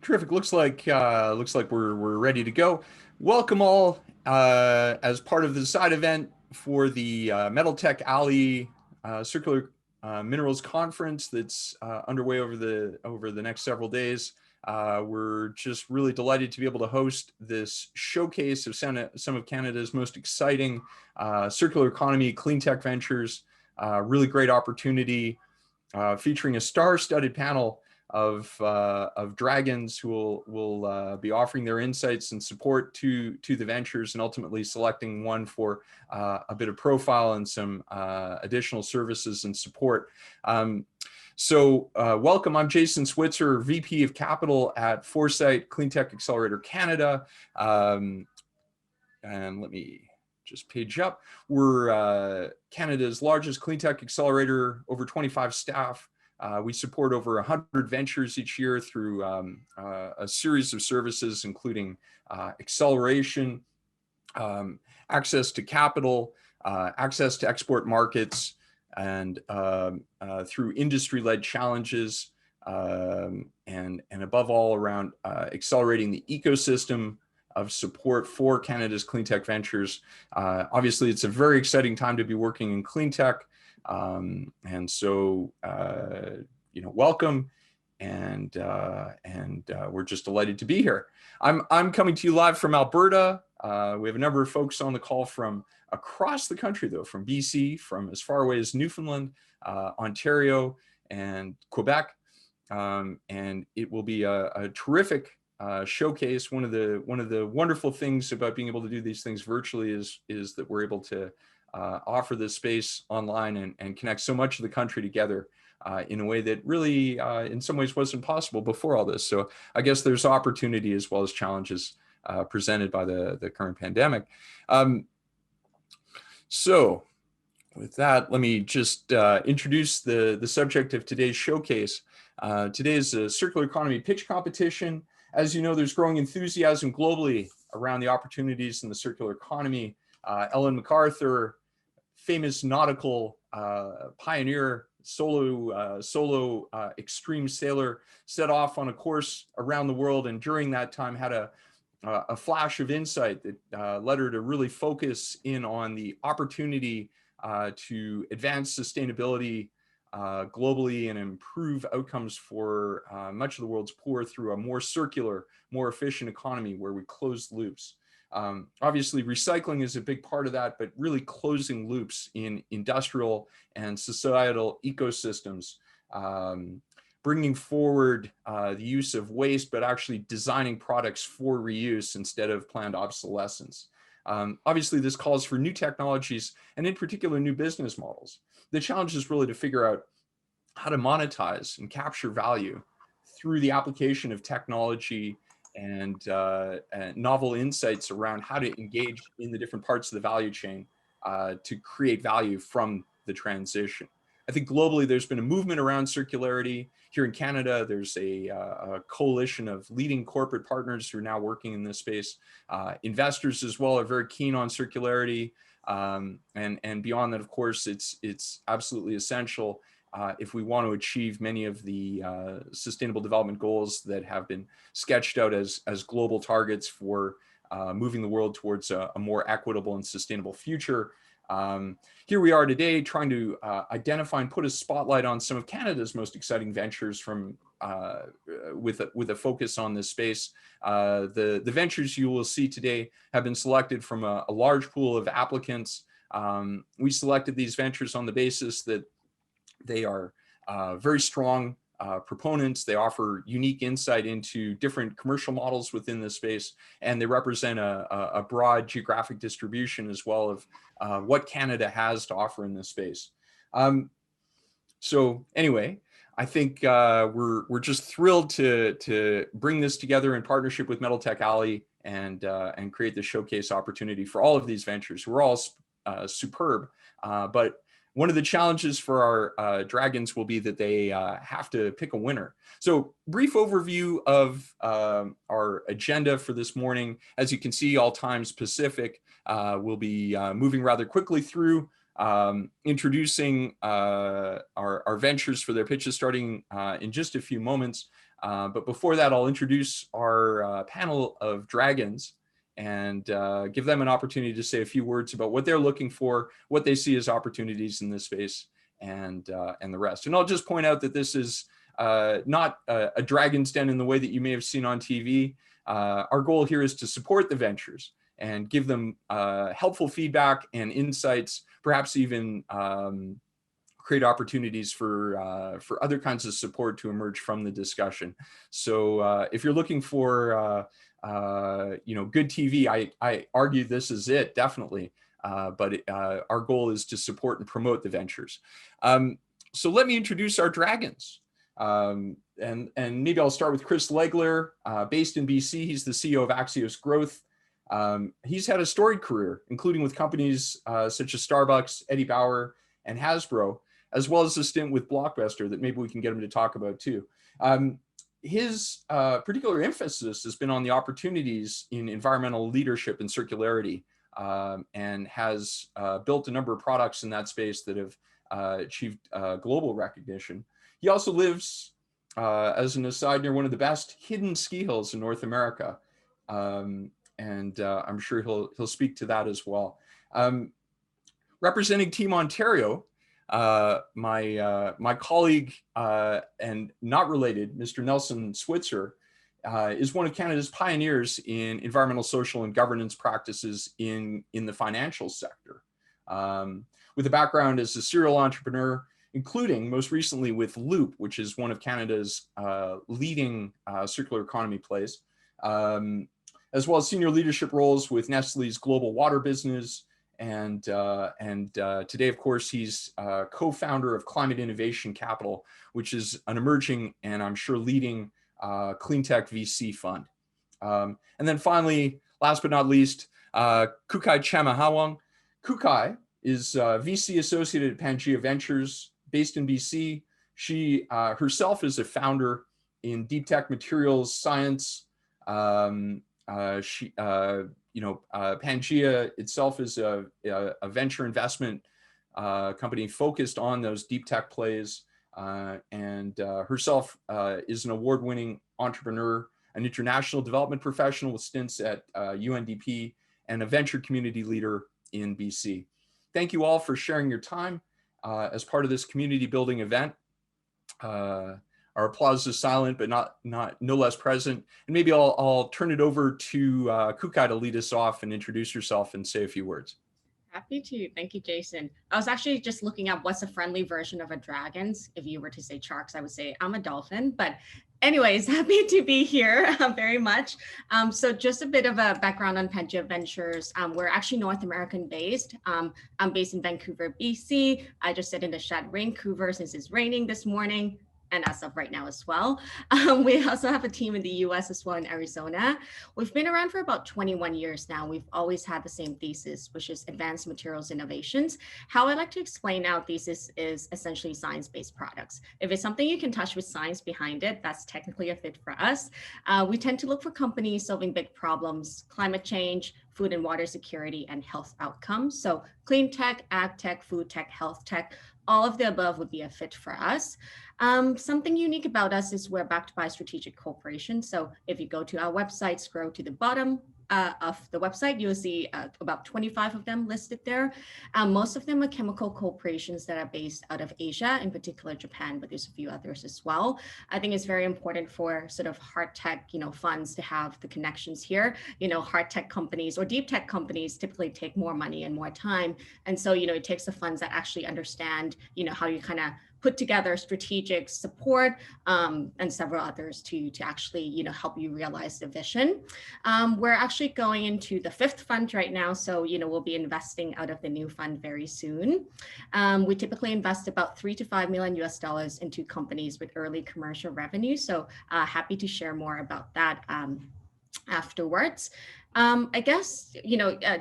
Terrific. Looks like we're ready to go. Welcome all as part of the side event for the Metal Tech Alley Circular Minerals Conference that's underway over the next several days. We're just really delighted to be able to host this showcase of some of Canada's most exciting circular economy clean tech ventures. Really great opportunity featuring a star-studded panel of dragons who will be offering their insights and support to the ventures, and ultimately selecting one for a bit of profile and some additional services and support. Welcome. I'm Jason Switzer, VP of Capital at Foresight Clean Tech Accelerator Canada. And let me just page up. We're Canada's largest clean tech accelerator, over 25 staff. We support over 100 ventures each year through a series of services, including acceleration, access to capital, access to export markets, and through industry-led challenges, and above all around accelerating the ecosystem of support for Canada's clean tech ventures. Obviously, it's a very exciting time to be working in clean tech. Welcome, and we're just delighted to be here. I'm coming to you live from Alberta. We have a number of folks on the call from across the country, though, from BC, from as far away as Newfoundland, Ontario, and Quebec. And it will be a terrific showcase. One of the wonderful things about being able to do these things virtually is that we're able to offer this space online and connect so much of the country together in a way that really, in some ways, wasn't possible before all this. So I guess there's opportunity as well as challenges presented by the current pandemic. So with that, let me just introduce the subject of today's showcase. Today is a circular economy pitch competition. As you know, there's growing enthusiasm globally around the opportunities in the circular economy. Ellen MacArthur, famous nautical pioneer, solo extreme sailor, set off on a course around the world, and during that time had a flash of insight that led her to really focus in on the opportunity to advance sustainability globally and improve outcomes for much of the world's poor through a more circular, more efficient economy where we close loops. Obviously, recycling is a big part of that, but really closing loops in industrial and societal ecosystems, bringing forward the use of waste, but actually designing products for reuse instead of planned obsolescence. Obviously, this calls for new technologies and in particular, new business models. The challenge is really to figure out how to monetize and capture value through the application of technology and novel insights around how to engage in the different parts of the value chain to create value from the transition. I think globally, there's been a movement around circularity. Here in Canada, there's a coalition of leading corporate partners who are now working in this space. Investors as well are very keen on circularity. And beyond that, of course, it's absolutely essential if we want to achieve many of the sustainable development goals that have been sketched out as global targets for moving the world towards a more equitable and sustainable future. Here we are today trying to identify and put a spotlight on some of Canada's most exciting ventures from with a focus on this space. The ventures you will see today have been selected from a large pool of applicants. We selected these ventures on the basis that they are very strong proponents. They offer unique insight into different commercial models within this space, and they represent a broad geographic distribution as well of what Canada has to offer in this space. So anyway, I think we're just thrilled to bring this together in partnership with Metal Tech Alley and create the showcase opportunity for all of these ventures. We're all superb, but one of the challenges for our dragons will be that they have to pick a winner. So brief overview of our agenda for this morning. As you can see, all times Pacific. We'll be moving rather quickly through, introducing our ventures for their pitches starting in just a few moments. But before that, I'll introduce our panel of dragons and give them an opportunity to say a few words about what they're looking for, what they see as opportunities in this space, and the rest. And I'll just point out that this is not a dragon's den in the way that you may have seen on TV. Our goal here is to support the ventures and give them helpful feedback and insights, perhaps even create opportunities for other kinds of support to emerge from the discussion. So if you're looking for good TV, I argue this is it, definitely. But our goal is to support and promote the ventures. So let me introduce our dragons. And maybe I'll start with Chris Legler, based in BC. He's the CEO of Axios Growth. He's had a storied career, including with companies such as Starbucks, Eddie Bauer, and Hasbro, as well as a stint with Blockbuster that maybe we can get him to talk about too. His particular emphasis has been on the opportunities in environmental leadership and circularity, and has built a number of products in that space that have achieved global recognition. He also lives, as an aside, near one of the best hidden ski hills in North America. And I'm sure he'll speak to that as well. Representing Team Ontario, my colleague and not related, Mr. Nelson Switzer, is one of Canada's pioneers in environmental, social, and governance practices in the financial sector. With a background as a serial entrepreneur, including most recently with Loop, which is one of Canada's leading circular economy plays, as well as senior leadership roles with Nestle's global water business. And today, of course, he's co-founder of Climate Innovation Capital, which is an emerging and I'm sure leading cleantech VC fund. And then finally, last but not least, Kukai Chamahawang. Kukai is VC associated at Pangea Ventures, based in BC. She herself is a founder in deep tech materials science. Pangea itself is a venture investment company focused on those deep tech plays, and herself is an award-winning entrepreneur, an international development professional with stints at UNDP, and a venture community leader in BC. Thank you all for sharing your time as part of this community building event. Our applause is silent, but no less present. And maybe I'll turn it over to Kukai to lead us off and introduce yourself and say a few words. Happy to. Thank you, Jason. I was actually just looking at what's a friendly version of a dragons. If you were to say sharks, I would say I'm a dolphin. But anyways, happy to be here very much. So just a bit of a background on Pangea Ventures. We're actually North American based. I'm based in Vancouver, BC. I just sit in the shed, Vancouver, since it's raining this morning, and as of right now as well. We also have a team in the US as well, in Arizona. We've been around for about 21 years now. We've always had the same thesis, which is advanced materials innovations. How I like to explain our thesis is essentially science-based products. If it's something you can touch with science behind it, that's technically a fit for us. We tend to look for companies solving big problems, climate change, food and water security, and health outcomes. So clean tech, ag tech, food tech, health tech, all of the above would be a fit for us. Something unique about us is we're backed by strategic corporations. So if you go to our website, scroll to the bottom of the website, you'll see about 25 of them listed there. Most of them are chemical corporations that are based out of Asia, in particular Japan, but there's a few others as well. I think it's very important for sort of hard tech, funds to have the connections here. Hard tech companies or deep tech companies typically take more money and more time. And so, it takes the funds that actually understand, how you kind of put together strategic support and several others to actually help you realize the vision. We're actually going into the 5th fund right now, so we'll be investing out of the new fund very soon. We typically invest about $3 to $5 million US into companies with early commercial revenue, so happy to share more about that afterwards. I guess,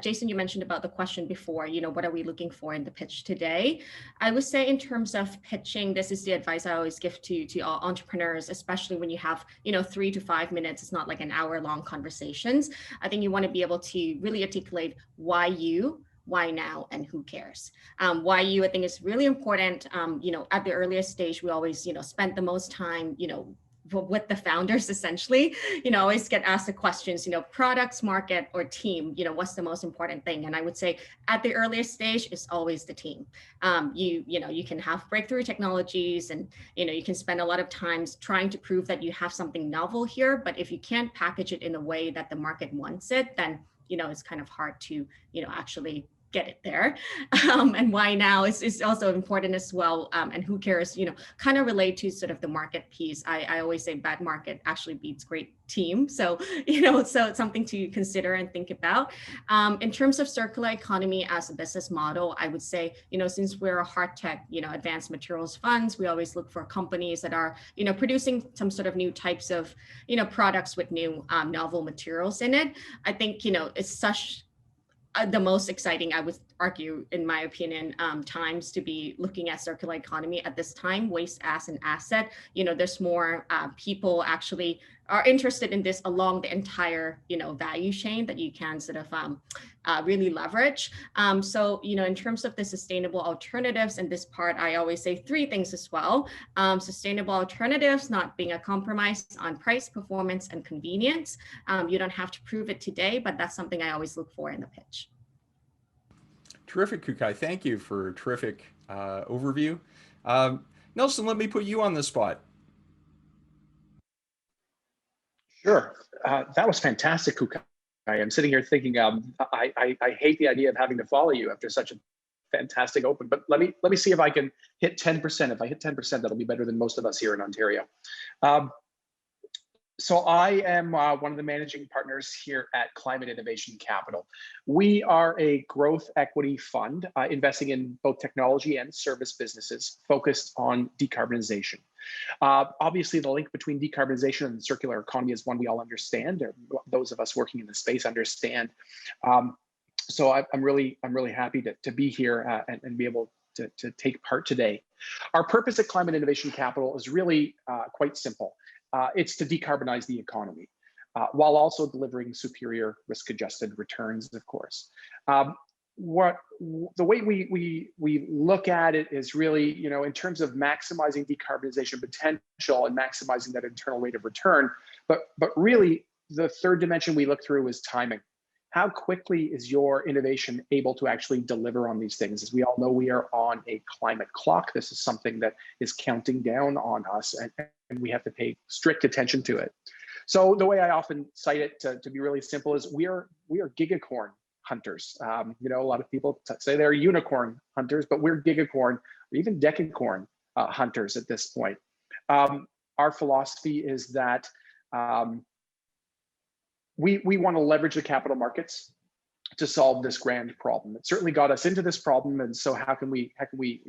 Jason, you mentioned about the question before, what are we looking for in the pitch today? I would say in terms of pitching, this is the advice I always give to all entrepreneurs, especially when you have, 3 to 5 minutes. It's not like an hour-long conversations. I think you want to be able to really articulate why you, why now, and who cares. Why you, I think, is really important. At the earliest stage, we always, spend the most time, with the founders, essentially, always get asked the questions, products, market, or team, what's the most important thing? And I would say at the earliest stage, it's always the team. You can have breakthrough technologies and, you can spend a lot of times trying to prove that you have something novel here, but if you can't package it in a way that the market wants it, then, it's kind of hard to, actually get it there. And why now is also important as well. And who cares, kind of relate to sort of the market piece. I always say bad market actually beats great team. So, so it's something to consider and think about. In terms of circular economy as a business model, I would say, since we're a hard tech, advanced materials funds, we always look for companies that are, producing some sort of new types of, products with new novel materials in it. I think, it's such the most exciting, I would argue, in my opinion, times to be looking at circular economy at this time, waste as an asset. There's more people actually are interested in this along the entire, value chain that you can sort of really leverage. So, in terms of the sustainable alternatives in this part, I always say three things as well. Sustainable alternatives, not being a compromise on price, performance, and convenience. You don't have to prove it today, but that's something I always look for in the pitch. Terrific, Kukai. Thank you for a terrific overview. Nelson, let me put you on the spot. Sure. That was fantastic, Kukai. I'm sitting here thinking, I hate the idea of having to follow you after such a fantastic open, but let me see if I can hit 10%. If I hit 10%, that'll be better than most of us here in Ontario. So I am one of the managing partners here at Climate Innovation Capital. We are a growth equity fund investing in both technology and service businesses focused on decarbonization. Obviously, the link between decarbonization and the circular economy is one we all understand, or those of us working in the space understand. So I'm really happy to be here and be able to take part today. Our purpose at Climate Innovation Capital is really quite simple. It's to decarbonize the economy while also delivering superior risk-adjusted returns, of course. The way we look at it is really, in terms of maximizing decarbonization potential and maximizing that internal rate of return, but really the third dimension we look through is timing. How quickly is your innovation able to actually deliver on these things? As we all know, we are on a climate clock. This is something that is counting down on us, and we have to pay strict attention to it. So the way I often cite it to be really simple is we are gigacorn hunters. A lot of people say they're unicorn hunters, but we're gigacorn or even decacorn hunters at this point. Our philosophy is that we want to leverage the capital markets to solve this grand problem. It certainly got us into this problem, and so how can we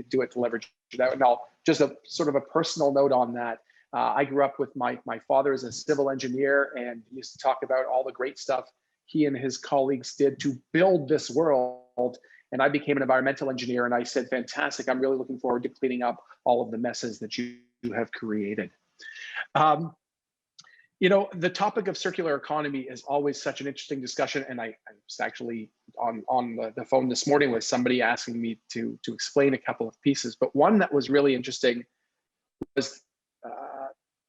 do it to leverage that? Now, just a sort of a personal note on that. I grew up with my father as a civil engineer, and he used to talk about all the great stuff he and his colleagues did to build this world. And I became an environmental engineer, and I said, fantastic, I'm really looking forward to cleaning up all of the messes that you have created. The topic of circular economy is always such an interesting discussion. And I was actually on the phone this morning with somebody asking me to explain a couple of pieces. But one that was really interesting was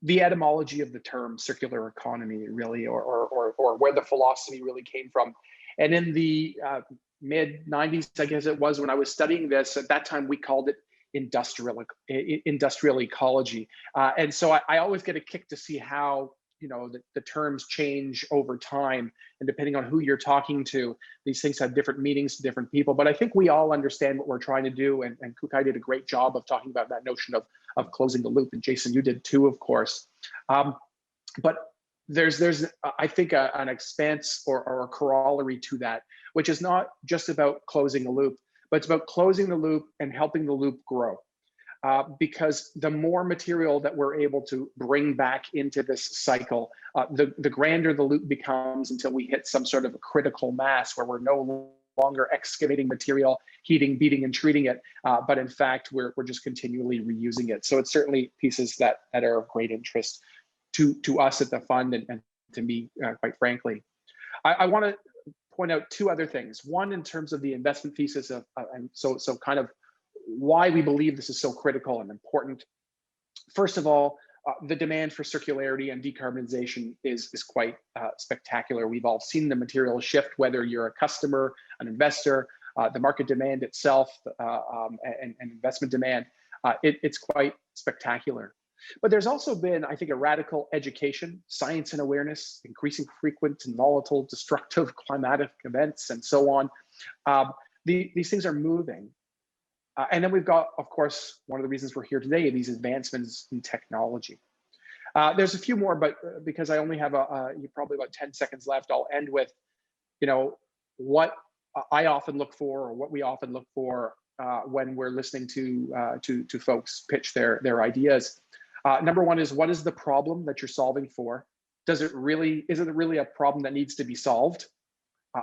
the etymology of the term circular economy, really, or where the philosophy really came from. And in the mid 90s, I guess it was, when I was studying this, at that time we called it industrial ecology. And so I always get a kick to see how the terms change over time, and depending on who you're talking to, these things have different meanings to different people. But I think we all understand what we're trying to do, and Kukai did a great job of talking about that notion of closing the loop, and Jason, you did too, of course. But there's I think an expanse or a corollary to that, which is not just about closing a loop, but it's about closing the loop and helping the loop grow. Because the more material that we're able to bring back into this cycle, the grander the loop becomes, until we hit some sort of a critical mass where we're no longer excavating material, heating, beating, and treating it, but in fact, we're just continually reusing it. So it's certainly pieces that are of great interest to us at the fund, and to me, quite frankly. I want to point out two other things. One, in terms of the investment thesis and so kind of why we believe this is so critical and important. First of all, The demand for circularity and decarbonization is quite spectacular. We've all seen the material shift, whether you're a customer, an investor, the market demand itself, and investment demand. It's quite spectacular. But there's also been, I think, a radical education, science and awareness, increasing frequent and volatile, destructive climatic events, and so on. These things are moving. And then we've got, of course, one of the reasons we're here today, these advancements in technology. There's a few more, but because I only have probably about 10 seconds left, I'll end with, what I often look for, or what we often look for when we're listening to folks pitch their ideas. Number one is, what is the problem that you're solving for? Is it really a problem that needs to be solved?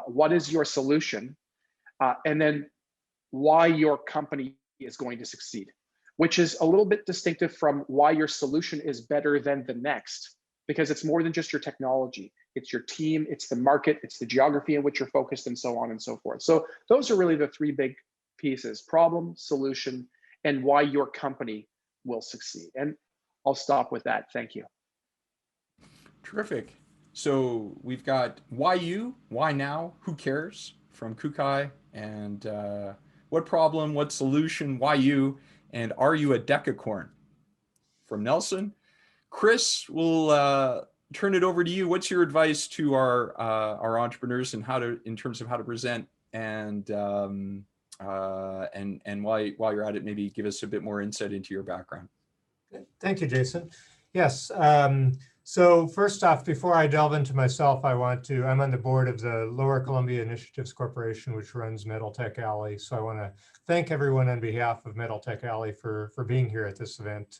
What is your solution? And then why your company is going to succeed, which is a little bit distinctive from why your solution is better than the next, because it's more than just your technology. It's your team, it's the market, it's the geography in which you're focused, and so on and so forth. So those are really the three big pieces: problem, solution, and why your company will succeed. And I'll stop with that. Thank you. Terrific. So we've got why you, why now, who cares, from Kukai, and what problem, what solution, why you, and are you a decacorn, from Nelson. Chris, we'll turn it over to you. What's your advice to our entrepreneurs and in terms of how to present, and while you're at it, maybe give us a bit more insight into your background. Thank you, Jason. Yes. So first off, before I delve into myself, I'm on the board of the Lower Columbia Initiatives Corporation, which runs Metal Tech Alley. So I want to thank everyone on behalf of Metal Tech Alley for being here at this event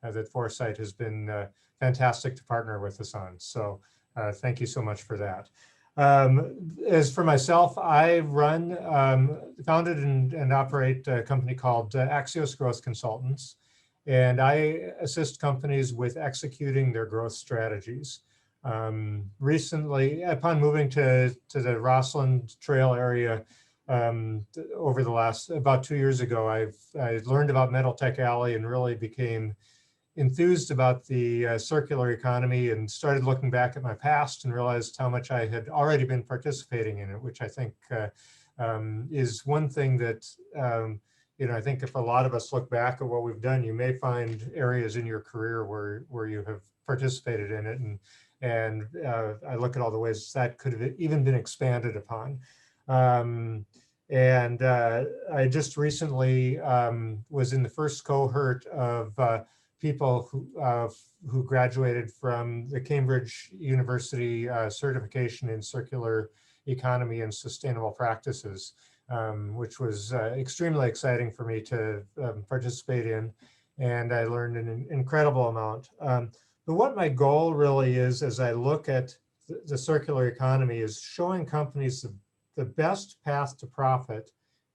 that Foresight has been fantastic to partner with us on. So thank you so much for that. As for myself, I founded and operate a company called Axios Growth Consultants. And I assist companies with executing their growth strategies. Recently, upon moving to the Rossland Trail area over the last, about 2 years ago, I learned about Metal Tech Alley and really became enthused about the circular economy, and started looking back at my past and realized how much I had already been participating in it, which I think is one thing that I think if a lot of us look back at what we've done, you may find areas in your career where you have participated in it, and I look at all the ways that could have even been expanded upon. I just recently was in the first cohort of people who graduated from the Cambridge University certification in circular economy and sustainable practices. Which was extremely exciting for me to participate in, and I learned an incredible amount. But what my goal really is, as I look at the circular economy, is showing companies the best path to profit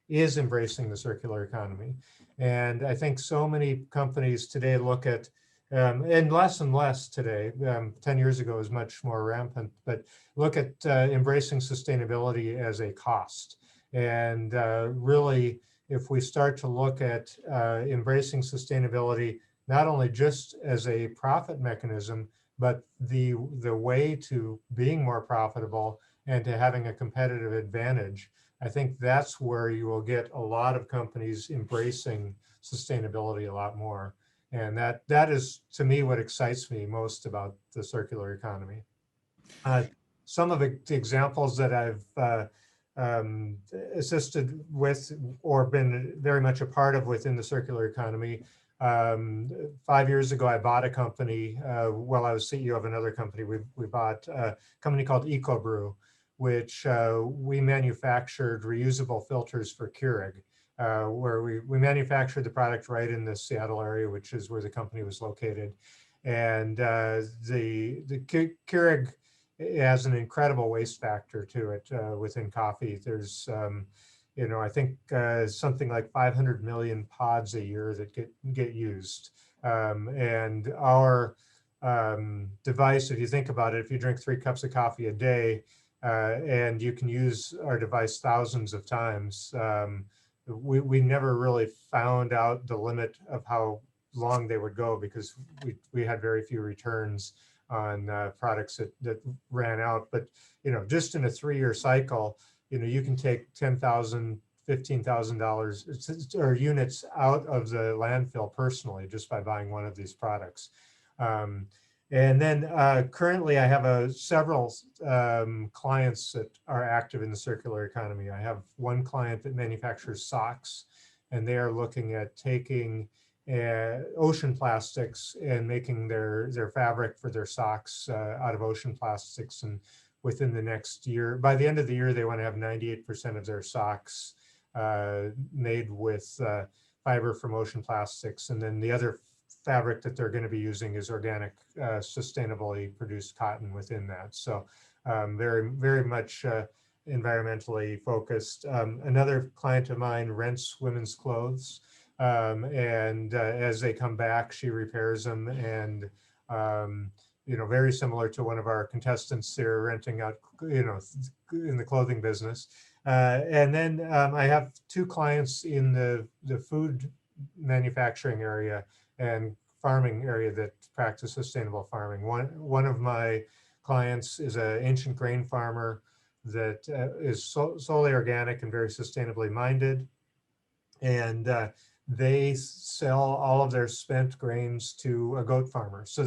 is embracing the circular economy. And I think so many companies today look at, and less today, 10 years ago was much more rampant, but look at embracing sustainability as a cost. And really, if we start to look at embracing sustainability, not only just as a profit mechanism, but the way to being more profitable and to having a competitive advantage, I think that's where you will get a lot of companies embracing sustainability a lot more. And that is, to me, what excites me most about the circular economy. Some of the examples that I've assisted with or been very much a part of within the circular economy. 5 years ago, I bought a company. While I was CEO of another company, we bought a company called EcoBrew, which we manufactured reusable filters for Keurig, where we manufactured the product right in the Seattle area, which is where the company was located. And the Keurig, it has an incredible waste factor to it within coffee. There's, I think something like 500 million pods a year that get used. And our device, if you think about it, if you drink 3 cups of coffee a day and you can use our device thousands of times, we never really found out the limit of how long they would go, because we had very few returns on products that ran out. But, just in a 3-year cycle, you can take $10,000, $15,000 or units out of the landfill personally, just by buying one of these products. And then currently I have several clients that are active in the circular economy. I have one client that manufactures socks, and they are looking at taking ocean plastics and making their fabric for their socks out of ocean plastics. And within the next year, by the end of the year, they want to have 98% of their socks made with fiber from ocean plastics. And then the other fabric that they're going to be using is organic, sustainably produced cotton within that. So very, very much environmentally focused. Another client of mine rents women's clothes, and as they come back, she repairs them. And very similar to one of our contestants, they're renting out, in the clothing business. And then I have 2 clients in the food manufacturing area and farming area that practice sustainable farming. One of my clients is an ancient grain farmer that is solely organic and very sustainably minded. And they sell all of their spent grains to a goat farmer. So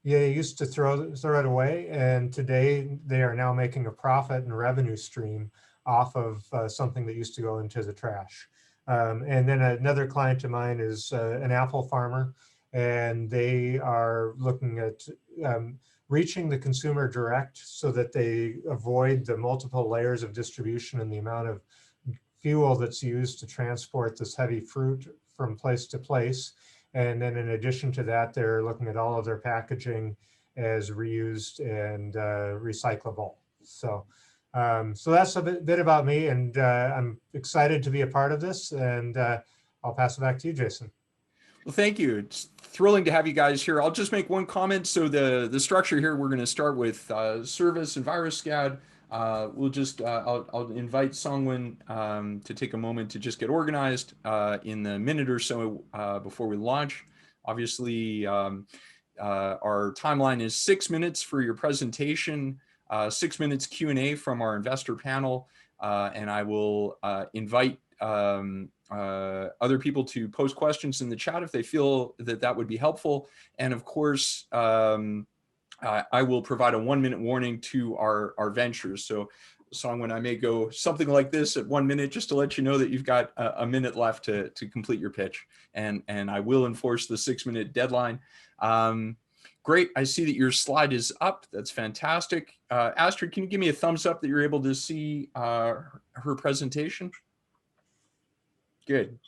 they used to throw it away, and today they are now making a profit and revenue stream off of something that used to go into the trash. And then another client of mine is an apple farmer, and they are looking at reaching the consumer direct so that they avoid the multiple layers of distribution and the amount of fuel that's used to transport this heavy fruit from place to place. And then in addition to that, they're looking at all of their packaging as reused and recyclable. So that's a bit about me, and I'm excited to be a part of this, and I'll pass it back to you, Jason. Well, thank you. It's thrilling to have you guys here. I'll just make one comment. So the structure here, we're going to start with service, Enviro SCAD. I'll invite Songwon to take a moment to just get organized in the minute or so before we launch. Obviously, our timeline is 6 minutes for your presentation, 6 minutes Q&A from our investor panel, and I will invite other people to post questions in the chat if they feel that would be helpful. And of course, I will provide a 1-minute warning to our ventures. So Songwon, I may go something like this at 1 minute, just to let you know that you've got a minute left to complete your pitch. And I will enforce the 6-minute deadline. Great, I see that your slide is up. That's fantastic. Astrid, can you give me a thumbs up that you're able to see her presentation? Good.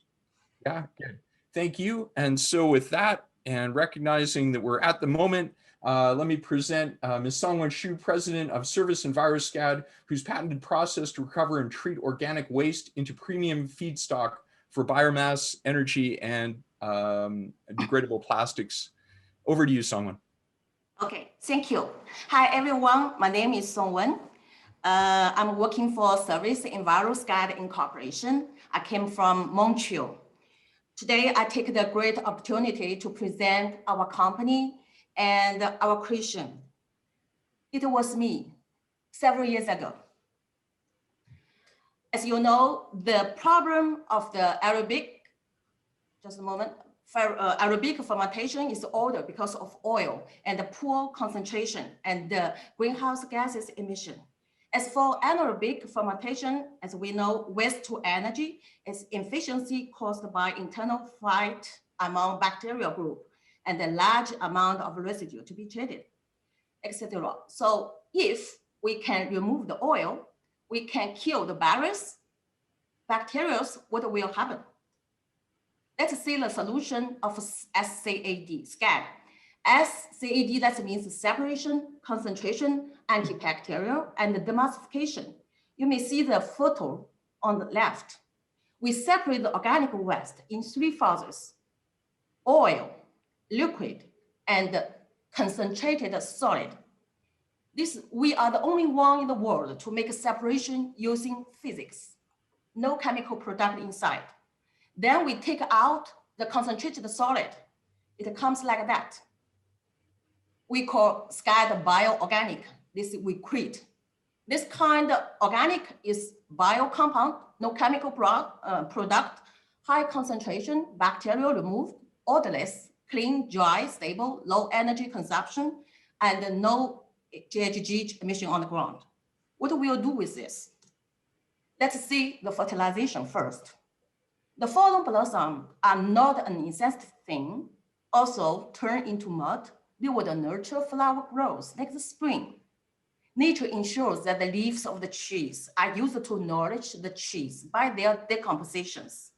Yeah, good. Thank you. And so with that, and recognizing that we're at the moment, let me present Ms. Songwon Shu, President of Service Enviro SCAD, whose patented process to recover and treat organic waste into premium feedstock for biomass, energy, and degradable plastics. Over to you, Songwon. Okay, thank you. Hi, everyone. My name is Songwon. I'm working for Service Enviro SCAD Incorporation. I came from Montreal. Today, I take the great opportunity to present our company and our creation. It was me several years ago. As you know, the problem of the Arabic, just a moment, Arabic fermentation is older because of oil and the poor concentration and the greenhouse gases emission. As for anaerobic fermentation, as we know, waste to energy is inefficiency caused by internal fight among bacterial group and a large amount of residue to be treated, etc. So if we can remove the oil, we can kill the virus, bacteria, what will happen? Let's see the solution of SCAD, SCAD. SCAD, that means separation, concentration, antibacterial, and demulsification. You may see the photo on the left. We separate the organic waste in 3 phases: oil, liquid, and concentrated solid. We are the only one in the world to make a separation using physics. No chemical product inside. Then we take out the concentrated solid It comes like that. We call SCAD bioorganic. This we create. This kind of organic is bio compound, no chemical product, high concentration, bacterial removed, odorless, clean, dry, stable, low energy consumption, and no GHG emission on the ground. What we'll do with this? Let's see the fertilization first. The fallen blossom are not an insensitive thing. Also turn into mud. They would nurture flower growth next spring. Nature ensures that the leaves of the trees are used to nourish the trees by their decompositions.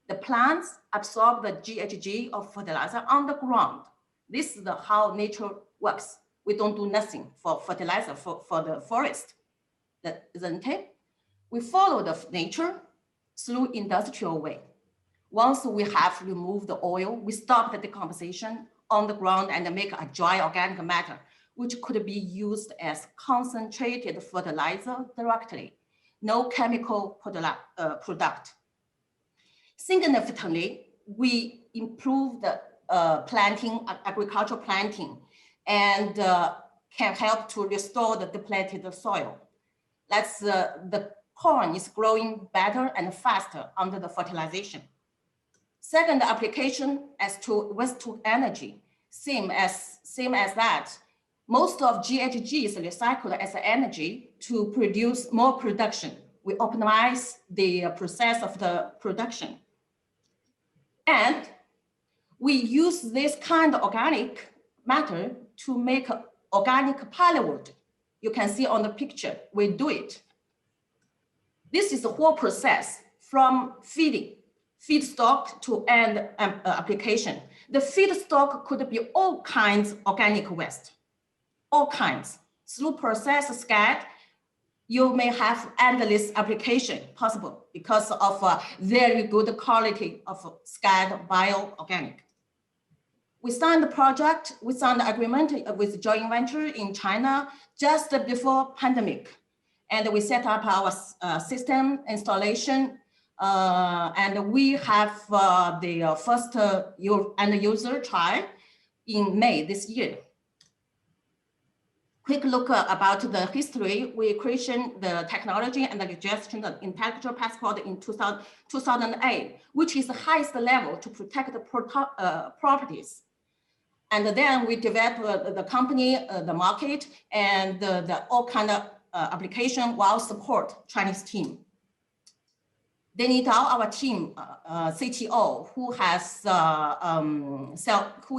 The plants absorb the GHG of fertilizer on the ground. This is how nature works. We don't do nothing for fertilizer for the forest, isn't it? We follow the nature through industrial way. Once we have removed the oil, we stop the decomposition on the ground and make a dry organic matter, which could be used as concentrated fertilizer directly. No chemical product. Significantly, we improve the agricultural planting, and can help to restore the depleted soil. That's the corn is growing better and faster under the fertilization. Second application as to waste to energy, same as that. Most of GHG is recycled as energy to produce more production. We optimize the process of the production. And we use this kind of organic matter to make organic plywood. You can see on the picture, we do it. This is the whole process from feedstock to end application. The feedstock could be all kinds of organic waste, all kinds. Through process SCAD, you may have endless application possible because of very good quality of SCAD bioorganic. We signed the project, we signed the agreement with joint venture in China just before pandemic. And we set up our system installation, and we have the first end user trial in May this year. Quick look about the history. We created the technology and the registration of intellectual passport in 2008, which is the highest level to protect the properties. And then we developed the company, the market, and the all kind of application while support Chinese team. Danny Dao, our team CTO, who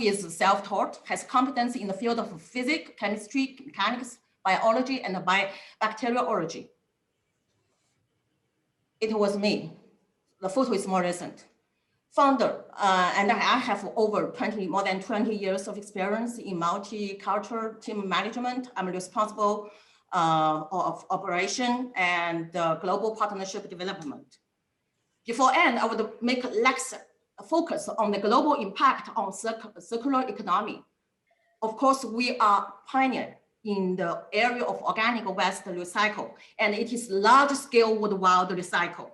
is self-taught, has competence in the field of physics, chemistry, mechanics, biology, and bacteriology. It was me. The photo is more recent. Founder, and I have more than 20 years of experience in multicultural team management. I'm responsible of operation and global partnership development. Beforehand, I would make less focus on the global impact on circular economy. Of course, we are pioneer in the area of organic waste recycle, and it is large scale worldwide recycle.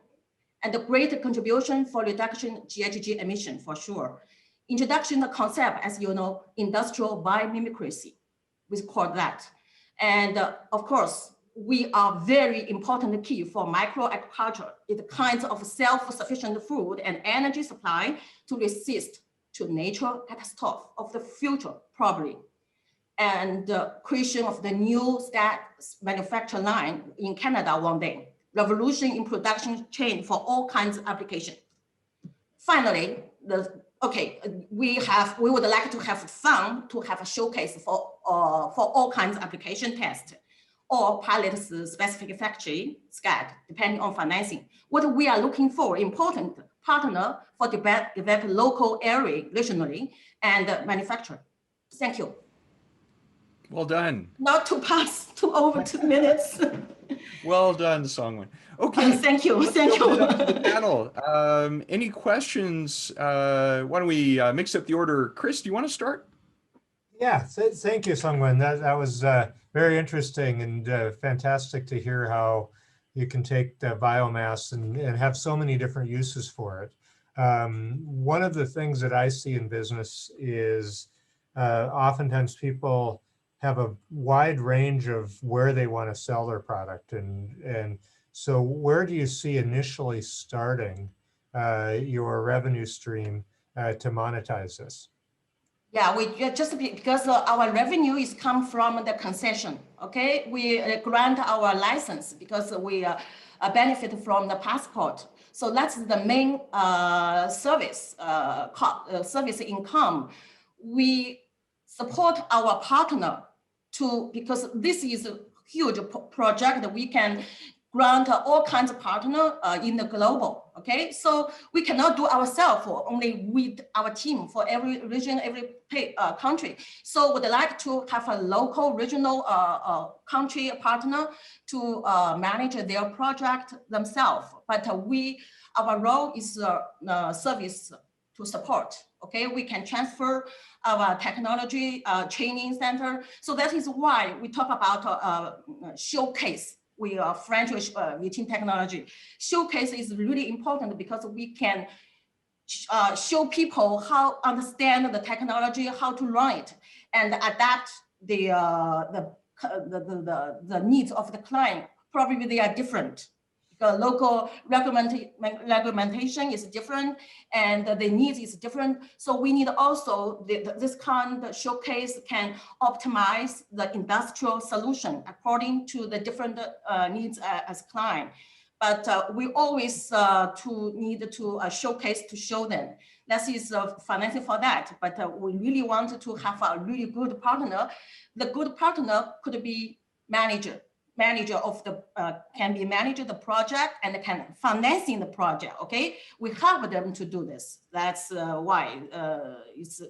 And a great contribution for reduction GHG emission for sure. Introduction of concept, as you know, industrial biomimicry, we call that. And of course, we are very important key for micro agriculture. It's kinds of self-sufficient food and energy supply to resist to natural catastrophe of the future, probably. And creation of the new SCAD manufacture line in Canada one day. Revolution in production chain for all kinds of application. Finally, we would like to have fun to have a showcase for all kinds of application test or pilot specific factory SCAD, depending on financing. What we are looking for, important partner for develop local area regionally and manufacture. Thank you. Well done. Not to pass to over 2 minutes. Well done, Songwen. Okay. Thank you. Thank you. The panel. Any questions? Why don't we mix up the order? Chris, do you want to start? Yeah, thank you, Songwen. That was very interesting and fantastic to hear how you can take the biomass and have so many different uses for it. One of the things that I see in business is oftentimes people have a wide range of where they want to sell their product. And so where do you see initially starting your revenue stream to monetize this? Yeah, we just because our revenue is come from the concession. Okay, we grant our license because we benefit from the passport. So that's the main service income. We support our partner because this is a huge project that we can grant all kinds of partner in the global, okay? So we cannot do ourselves only with our team for every region, every country. So would like to have a local regional country partner to manage their project themselves. But our role is service to support, okay? We can transfer our technology training center. So that is why we talk about showcase. We are French within technology. Showcase is really important because we can show people how understand the technology, how to run it, and adapt the needs of the client. Probably they are different. The local regulation is different, and the needs is different. So we need also this kind of showcase can optimize the industrial solution according to the different needs as client. But we always need to showcase to show them. That is financing for that. But we really want to have a really good partner. The good partner could be manager of the can be manager the project and can financing the project. Okay, we help them to do this. That's why it's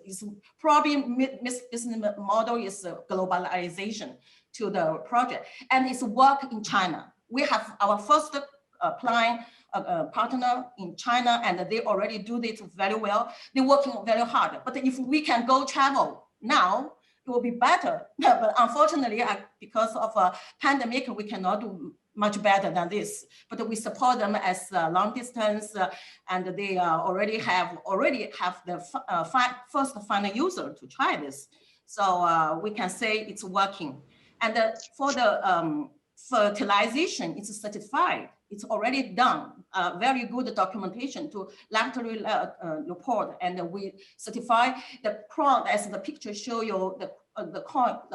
probably business model is globalization to the project, and it's work in China. We have our first client partner in China, and they already do this very well. They're working very hard. But if we can go travel now, it will be better. But unfortunately, because of a pandemic, we cannot do much better than this. But we support them as long distance, and they already have the first final user to try this. So we can say it's working. And for the fertilization, it's certified. It's already done. Very good documentation to laboratory report, and we certify the crop as the picture show you. The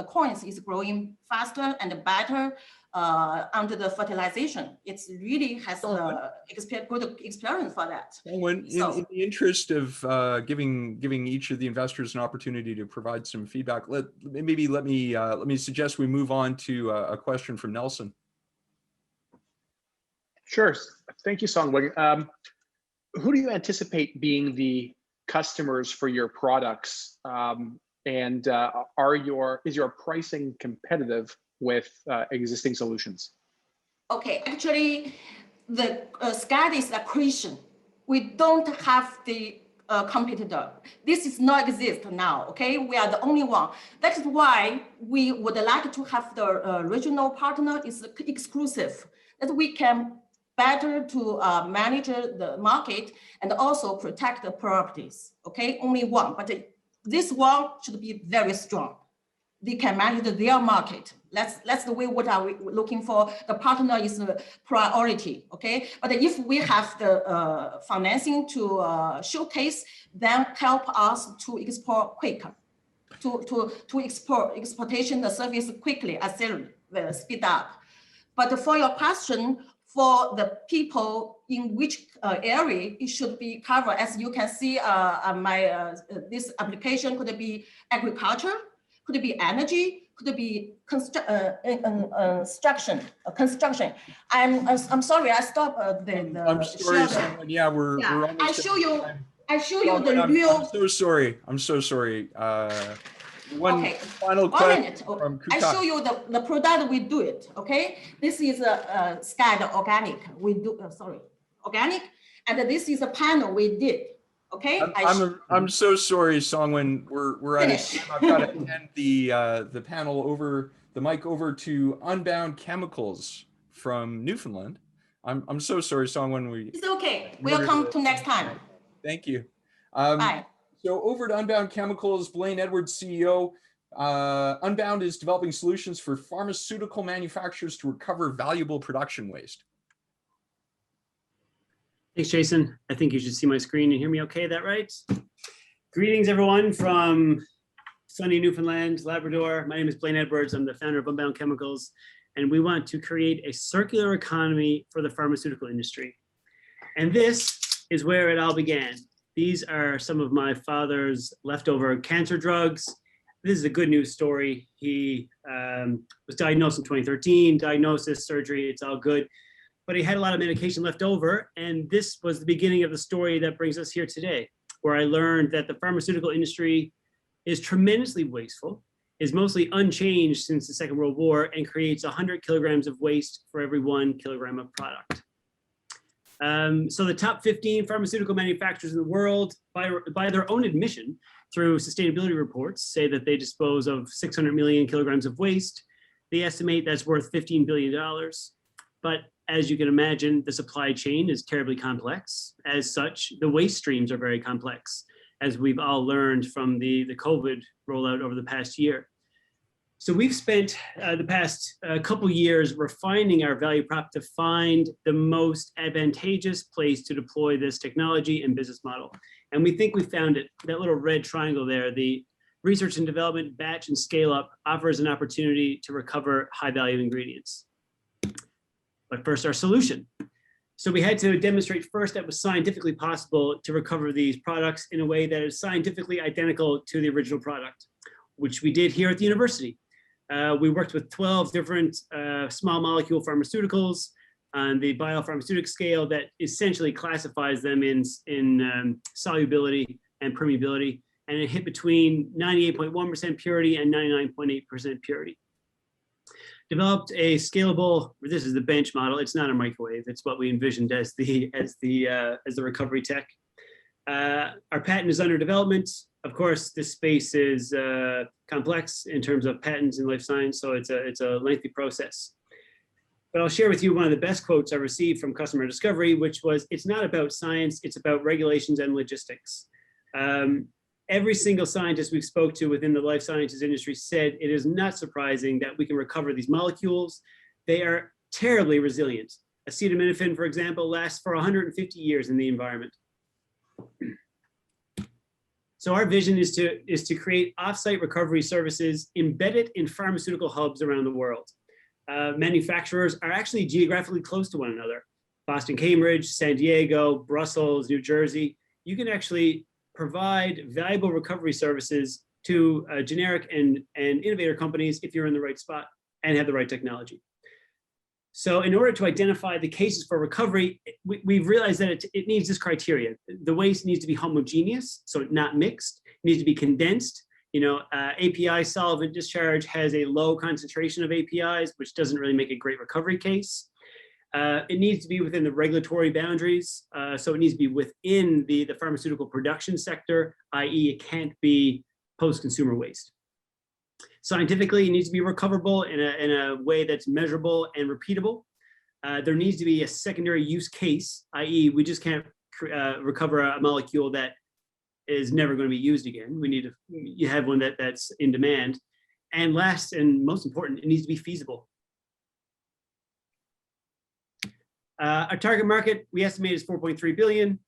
coins is growing faster and better under the fertilization. It's really has good experience for that. In the interest of giving each of the investors an opportunity to provide some feedback, let me suggest we move on to a question from Nelson. Sure. Thank you, Songwen. Who do you anticipate being the customers for your products? And is your pricing competitive with existing solutions? Okay, actually, the SCAD is accretion. We don't have the competitor. This is not exist now, okay? We are the only one. That is why we would like to have the regional partner is exclusive, that we can better to manage the market and also protect the properties, okay? Only one, but this one should be very strong. They can manage their market. That's the way what are we looking for. The partner is a priority, okay? But if we have the financing to showcase, then help us to export quicker, to exportation the service quickly, accelerate, speed up. But for your question, for the people in which area it should be covered, as you can see, this application could be agriculture, could be energy, could be construction. I'm sorry, I stopped I'm sorry, Simon. Yeah, we're almost I show you the real. I'm so sorry. One final question from I show you the product we do it. Okay, this is a SCAD organic. We do organic, and this is a panel we did. Okay, I'm so sorry, Songwen. We're at a time. I've got to hand the panel over, the mic over to UnBound Chemicals from Newfoundland. I'm so sorry, Songwen. It's okay. We'll come to next time. Thank you. Bye. So over to UnBound Chemicals, Blaine Edwards, CEO. UnBound is developing solutions for pharmaceutical manufacturers to recover valuable production waste. Thanks, Jason. I think you should see my screen and hear me okay, that right? Greetings, everyone, from sunny Newfoundland, Labrador. My name is Blaine Edwards. I'm the founder of UnBound Chemicals, and we want to create a circular economy for the pharmaceutical industry. And this is where it all began. These are some of my father's leftover cancer drugs. This is a good news story. He was diagnosed in 2013, diagnosis, surgery, it's all good. But he had a lot of medication left over. And this was the beginning of the story that brings us here today, where I learned that the pharmaceutical industry is tremendously wasteful, is mostly unchanged since the Second World War, and creates 100 kilograms of waste for every 1 kilogram of product. So the top 15 pharmaceutical manufacturers in the world, by their own admission, through sustainability reports, say that they dispose of 600 million kilograms of waste. They estimate that's worth $15 billion. But as you can imagine, the supply chain is terribly complex. As such, the waste streams are very complex, as we've all learned from the COVID rollout over the past year. So we've spent the past couple years refining our value prop to find the most advantageous place to deploy this technology and business model. And we think we found it. That little red triangle there, the research and development, batch and scale up, offers an opportunity to recover high value ingredients. But first, our solution. So we had to demonstrate first that it was scientifically possible to recover these products in a way that is scientifically identical to the original product, which we did here at the university. We worked with 12 different small molecule pharmaceuticals on the biopharmaceutic scale that essentially classifies them in solubility and permeability, and it hit between 98.1% purity and 99.8% purity. Developed a scalable, this is the bench model, it's not a microwave, it's what we envisioned as the recovery tech. Our patent is under development. Of course, this space is complex in terms of patents in life science, so it's a lengthy process. But I'll share with you one of the best quotes I received from customer discovery, which was, it's not about science, it's about regulations and logistics. Every single scientist we've spoke to within the life sciences industry said it is not surprising that we can recover these molecules. They are terribly resilient. Acetaminophen, for example, lasts for 150 years in the environment. So our vision is to create offsite recovery services embedded in pharmaceutical hubs around the world. Manufacturers are actually geographically close to one another. Boston, Cambridge, San Diego, Brussels, New Jersey. You can actually provide valuable recovery services to generic and innovator companies if you're in the right spot and have the right technology. So in order to identify the cases for recovery, we've realized that it needs this criteria. The waste needs to be homogeneous, so not mixed. It needs to be condensed. You know, API solvent discharge has a low concentration of APIs, which doesn't really make a great recovery case. It needs to be within the regulatory boundaries. So it needs to be within the pharmaceutical production sector, i.e. it can't be post-consumer waste. Scientifically, it needs to be recoverable in a way that's measurable and repeatable. There needs to be a secondary use case, i.e. we just can't recover a molecule that is never going to be used again. We need to have one that's in demand. And last and most important, it needs to be feasible. Our target market, we estimate, is 4.3 billion.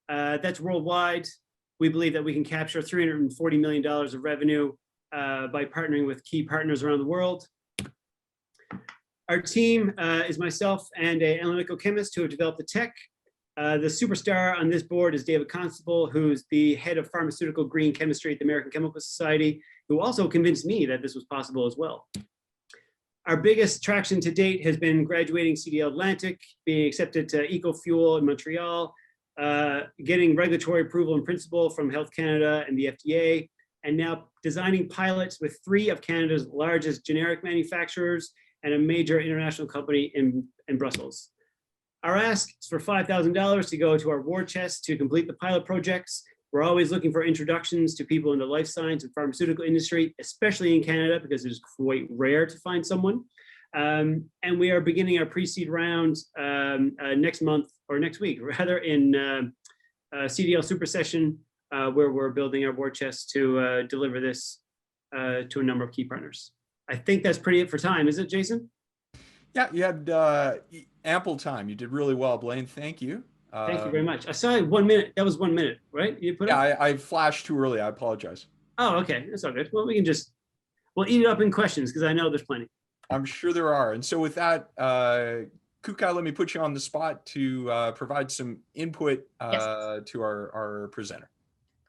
That's worldwide. We believe that we can capture $340 million of revenue by partnering with key partners around the world. Our team is myself and an analytical chemist who have developed the tech. The superstar on this board is David Constable, who's the head of pharmaceutical green chemistry at the American Chemical Society, who also convinced me that this was possible as well. Our biggest traction to date has been graduating CDL Atlantic, being accepted to EcoFuel in Montreal, getting regulatory approval in principle from Health Canada and the FDA, and now designing pilots with 3 of Canada's largest generic manufacturers and a major international company in Brussels. Our ask is for $5,000 to go to our war chest to complete the pilot projects. We're always looking for introductions to people in the life science and pharmaceutical industry, especially in Canada, because it's quite rare to find someone. And we are beginning our pre-seed round next month, or next week, rather, in CDL super session where we're building our war chest to deliver this to a number of key partners. I think that's pretty it for time. Is it, Jason? Yeah, you had ample time. You did really well, Blaine. Thank you. Thank you very much. I saw 1 minute. That was 1 minute, right? You put Yeah, it? I flashed too early. I apologize. Oh, okay. That's all good. Well, we'll eat it up in questions because I know there's plenty. I'm sure there are. And so with that, Kukai, let me put you on the spot to provide some input to our presenter.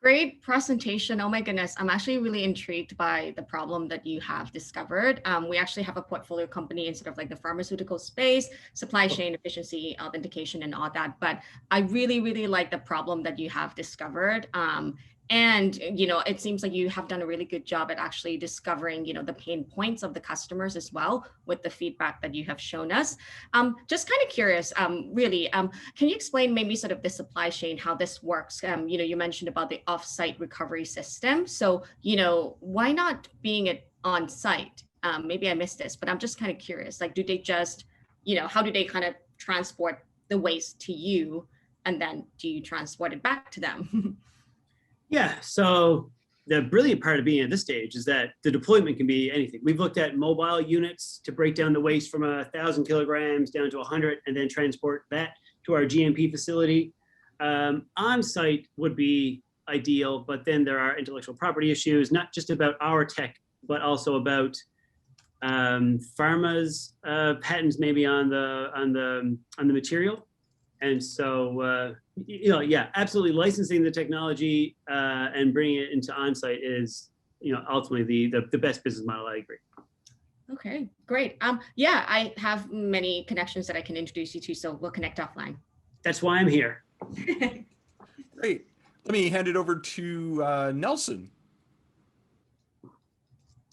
Great presentation. Oh my goodness. I'm actually really intrigued by the problem that you have discovered. We actually have a portfolio company in sort of like the pharmaceutical space, supply chain efficiency, authentication and all that. But I really, really like the problem that you have discovered. And, you know, it seems like you have done a really good job at actually discovering, you know, the pain points of the customers as well with the feedback that you have shown us. Just kind of curious, really, can you explain maybe sort of the supply chain, how this works? You know, you mentioned about the off-site recovery system. So, you know, why not being it on site? Maybe I missed this, but I'm just kind of curious, like, do they just, you know, how do they kind of transport the waste to you? And then do you transport it back to them? Yeah, so the brilliant part of being at this stage is that the deployment can be anything. We've looked at mobile units to break down the waste from 1,000 kilograms down to 100 and then transport that to our GMP facility. On-site would be ideal, but then there are intellectual property issues, not just about our tech, but also about pharma's patents maybe on the material. And so, you know, yeah, absolutely licensing the technology and bringing it into on-site is, you know, ultimately the best business model. I agree. Okay, great. Yeah, I have many connections that I can introduce you to, so we'll connect offline. That's why I'm here. Great. Let me hand it over to Nelson.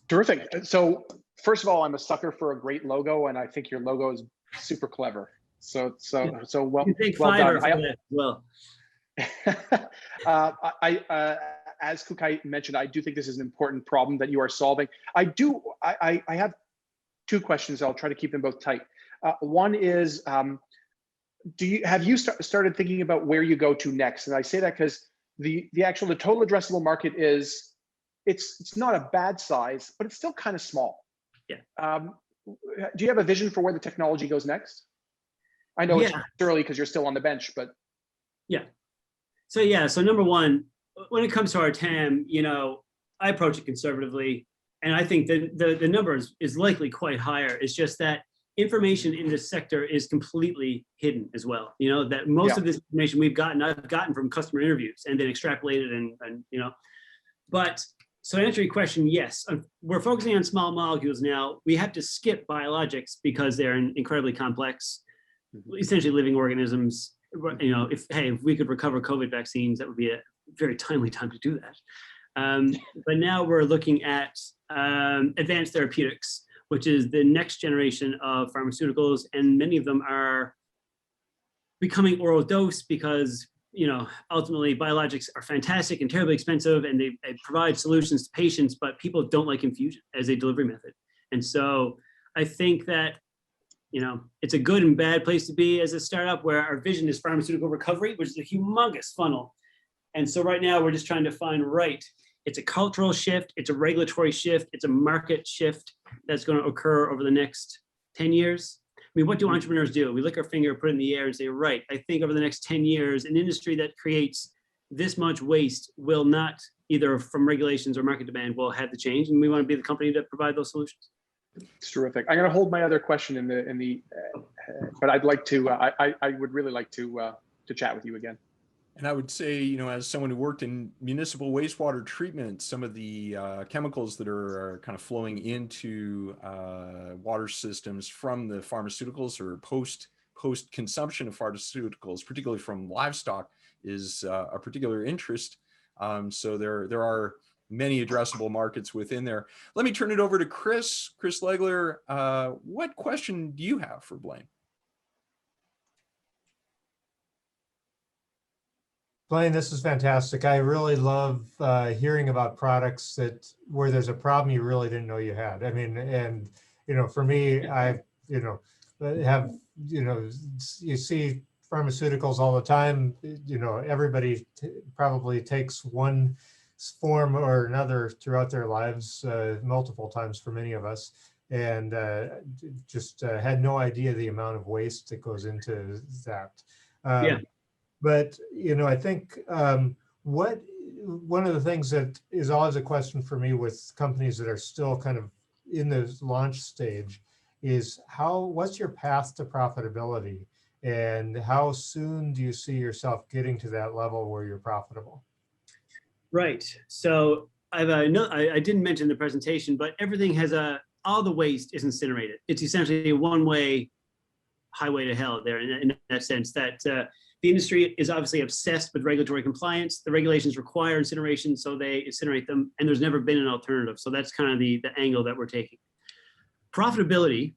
Terrific. So first of all, I'm a sucker for a great logo, and I think your logo is super clever. So well, You think well fiber done. for that as well. As Kukai mentioned, I do think this is an important problem that you are solving. I have two questions. I'll try to keep them both tight. One is, have you started thinking about where you go to next? And I say that because the total addressable market is, it's not a bad size, but it's still kind of small. Yeah. Do you have a vision for where the technology goes next? I know it's early because you're still on the bench, but yeah. So number one, when it comes to our TAM, you know, I approach it conservatively, and I think that the number is likely quite higher. It's just that information in this sector is completely hidden as well. You know, that most of this information I've gotten from customer interviews and then extrapolated and you know, but so to answer your question, yes, we're focusing on small molecules now. We have to skip biologics because they're incredibly complex, essentially living organisms. You know, if we could recover COVID vaccines, that would be a very timely time to do that. But now we're looking at advanced therapeutics, which is the next generation of pharmaceuticals, and many of them are becoming oral dose because, you know, ultimately biologics are fantastic and terribly expensive, and they provide solutions to patients, but people don't like infusion as a delivery method. And so I think that, you know, it's a good and bad place to be as a startup, where our vision is pharmaceutical recovery, which is a humongous funnel. And so right now we're just trying to find it's a cultural shift, it's a regulatory shift, it's a market shift that's going to occur over the next 10 years. I mean, what do entrepreneurs do? We lick our finger, put it in the air and say, right, I think over the next 10 years, an industry that creates this much waste will not, either from regulations or market demand, will have to change. And we want to be the company to provide those solutions. it's terrific. I'm going to hold my other question but I'd like to, I would really like to chat with you again. And I would say, you know, as someone who worked in municipal wastewater treatment, some of the chemicals that are kind of flowing into water systems from the pharmaceuticals or post consumption of pharmaceuticals, particularly from livestock, is a particular interest. So there are many addressable markets within there. Let me turn it over to Chris Legler. What question do you have for Blaine? Blaine, this is fantastic. I really love hearing about products where there's a problem you really didn't know you had. I mean, and you know, for me, you see pharmaceuticals all the time. Everybody probably takes one form or another throughout their lives, multiple times for many of us, and just had no idea the amount of waste that goes into that. Yeah. But I think one of the things that is always a question for me with companies that are still kind of in the launch stage is what's your path to profitability, and how soon do you see yourself getting to that level where you're profitable? Right. So I didn't mention the presentation, but everything has all the waste is incinerated. It's essentially a one-way highway to hell there in that sense that the industry is obviously obsessed with regulatory compliance. The regulations require incineration, so they incinerate them, and there's never been an alternative. So that's kind of the angle that we're taking. Profitability.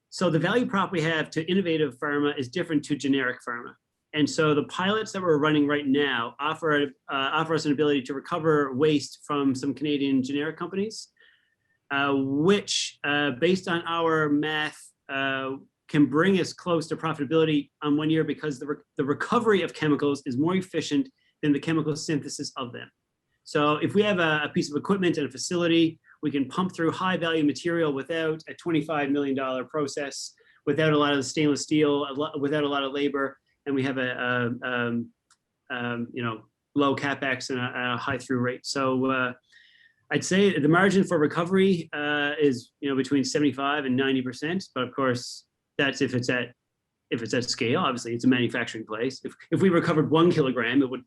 So the value prop we have to innovative pharma is different to generic pharma. And so the pilots that we're running right now offer us an ability to recover waste from some Canadian generic companies, which based on our math, can bring us close to profitability on 1 year because the recovery of chemicals is more efficient than the chemical synthesis of them. So if we have a piece of equipment and a facility, we can pump through high value material without a $25 million process, without a lot of stainless steel, without a lot of labor, and we have a low capex and a high through rate. So I'd say the margin for recovery is between 75 and 90%, but of course that's if it's at scale. Obviously, it's a manufacturing place. If we recovered 1 kilogram, it would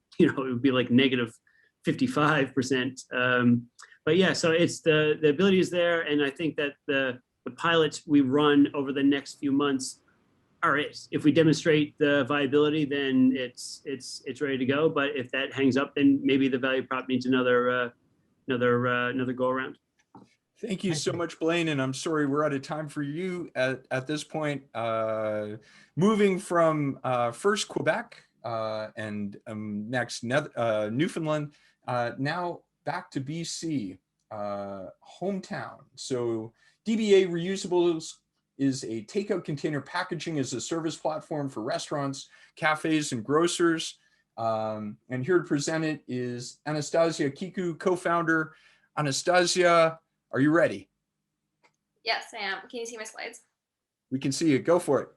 be like negative 55%. But yeah, so it's the ability is there, and I think that the pilots we run over the next few months are it. If we demonstrate the viability, then it's ready to go. But if that hangs up, then maybe the value prop needs another go around. Thank you so much, Blaine. And I'm sorry we're out of time for you at this point. Moving from first Quebec and next Newfoundland, now back to BC, hometown. So DBA Reusables is a takeout container packaging as a service platform for restaurants, cafes, and grocers. And here to present it is Anastasia Kiku, co-founder. Anastasia, are you ready? Yes, I am. Can you see my slides? We can see it. Go for it.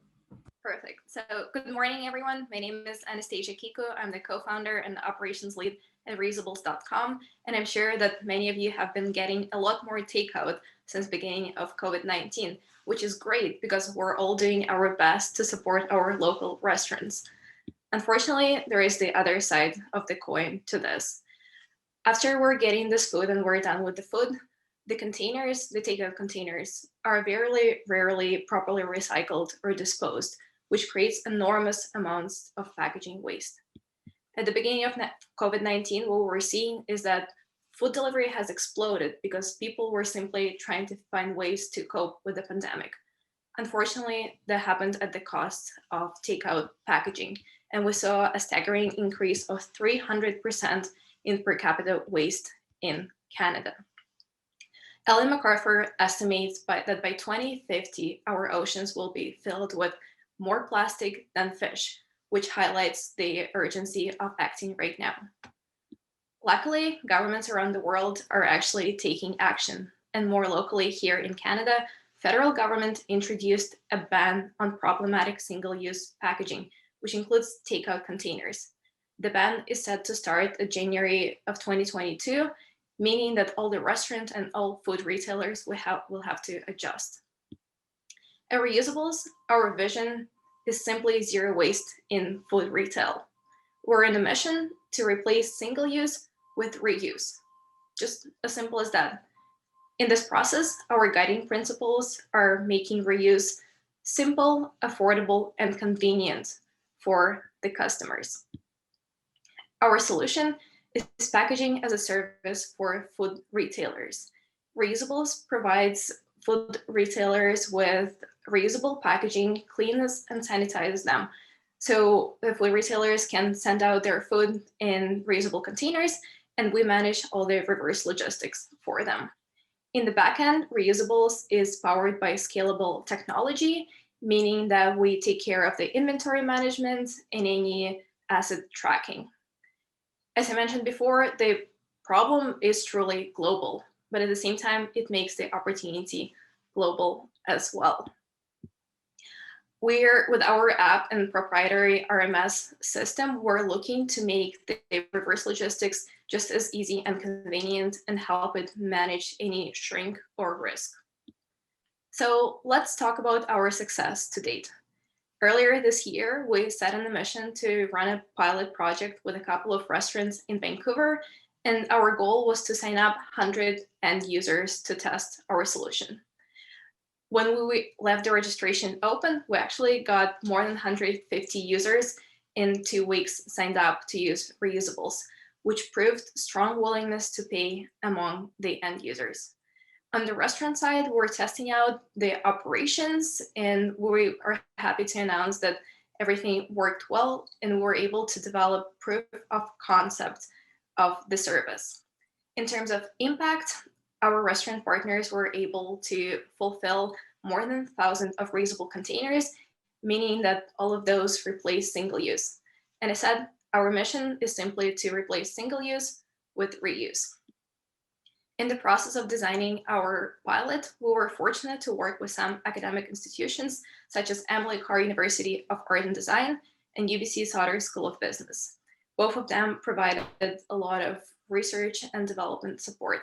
Perfect. So good morning, everyone. My name is Anastasia Kiku. I'm the co-founder and the operations lead at Reusables.com. And I'm sure that many of you have been getting a lot more takeout since the beginning of COVID-19, which is great because we're all doing our best to support our local restaurants. Unfortunately, there is the other side of the coin to this. After we're getting this food and we're done with the food, the containers, the takeout containers, are very rarely properly recycled or disposed, which creates enormous amounts of packaging waste. At the beginning of COVID-19, what we're seeing is that food delivery has exploded because people were simply trying to find ways to cope with the pandemic. Unfortunately, that happened at the cost of takeout packaging, and we saw a staggering increase of 300% in per capita waste in Canada. Ellen MacArthur estimates that by 2050, our oceans will be filled with more plastic than fish, which highlights the urgency of acting right now. Luckily, governments around the world are actually taking action, and more locally here in Canada, federal government introduced a ban on problematic single-use packaging, which includes takeout containers. The ban is set to start in January of 2022, meaning that all the restaurant and all food retailers will have to adjust. At Reusables, our vision is simply zero waste in food retail. We're on a mission to replace single-use with reuse, just as simple as that. In this process, our guiding principles are making reuse simple, affordable, and convenient for the customers. Our solution is packaging as a service for food retailers. Reusables provides food retailers with reusable packaging, cleans and sanitizes them. So the food retailers can send out their food in reusable containers, and we manage all the reverse logistics for them. In the backend, Reusables is powered by scalable technology, meaning that we take care of the inventory management and any asset tracking. As I mentioned before, the problem is truly global, but at the same time, it makes the opportunity global as well. With our app and proprietary RMS system, we're looking to make the reverse logistics just as easy and convenient and help it manage any shrink or risk. So let's talk about our success to date. Earlier this year, we set on a mission to run a pilot project with a couple of restaurants in Vancouver, and our goal was to sign up 100 end users to test our solution. When we left the registration open, we actually got more than 150 users in 2 weeks signed up to use reusables, which proved strong willingness to pay among the end users. On the restaurant side, we're testing out the operations, and we are happy to announce that everything worked well and we're able to develop proof of concept of the service. In terms of impact, our restaurant partners were able to fulfill more than 1,000 of reusable containers, meaning that all of those replace single use. And I said, our mission is simply to replace single use with reuse. In the process of designing our pilot, we were fortunate to work with some academic institutions, such as Emily Carr University of Art and Design and UBC Sauder School of Business. Both of them provided a lot of research and development support.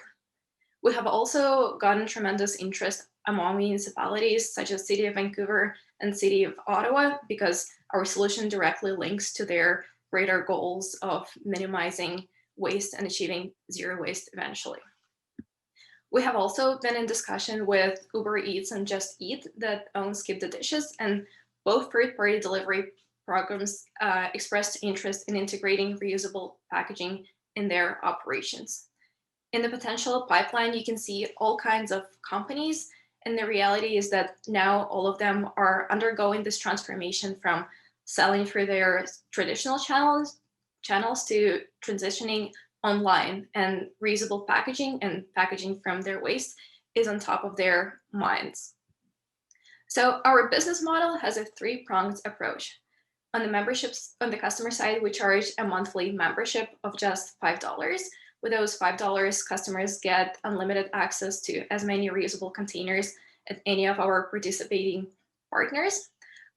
We have also gotten tremendous interest among municipalities, such as City of Vancouver and City of Ottawa, because our solution directly links to their greater goals of minimizing waste and achieving zero waste eventually. We have also been in discussion with Uber Eats and Just Eat that own Skip the Dishes, and both third-party delivery programs expressed interest in integrating reusable packaging in their operations. In the potential pipeline, you can see all kinds of companies, and the reality is that now all of them are undergoing this transformation from selling through their traditional channels to transitioning online, and reusable packaging and packaging from their waste is on top of their minds. So our business model has a three-pronged approach. On the customer side, we charge a monthly membership of just $5. With those $5, customers get unlimited access to as many reusable containers as any of our participating partners.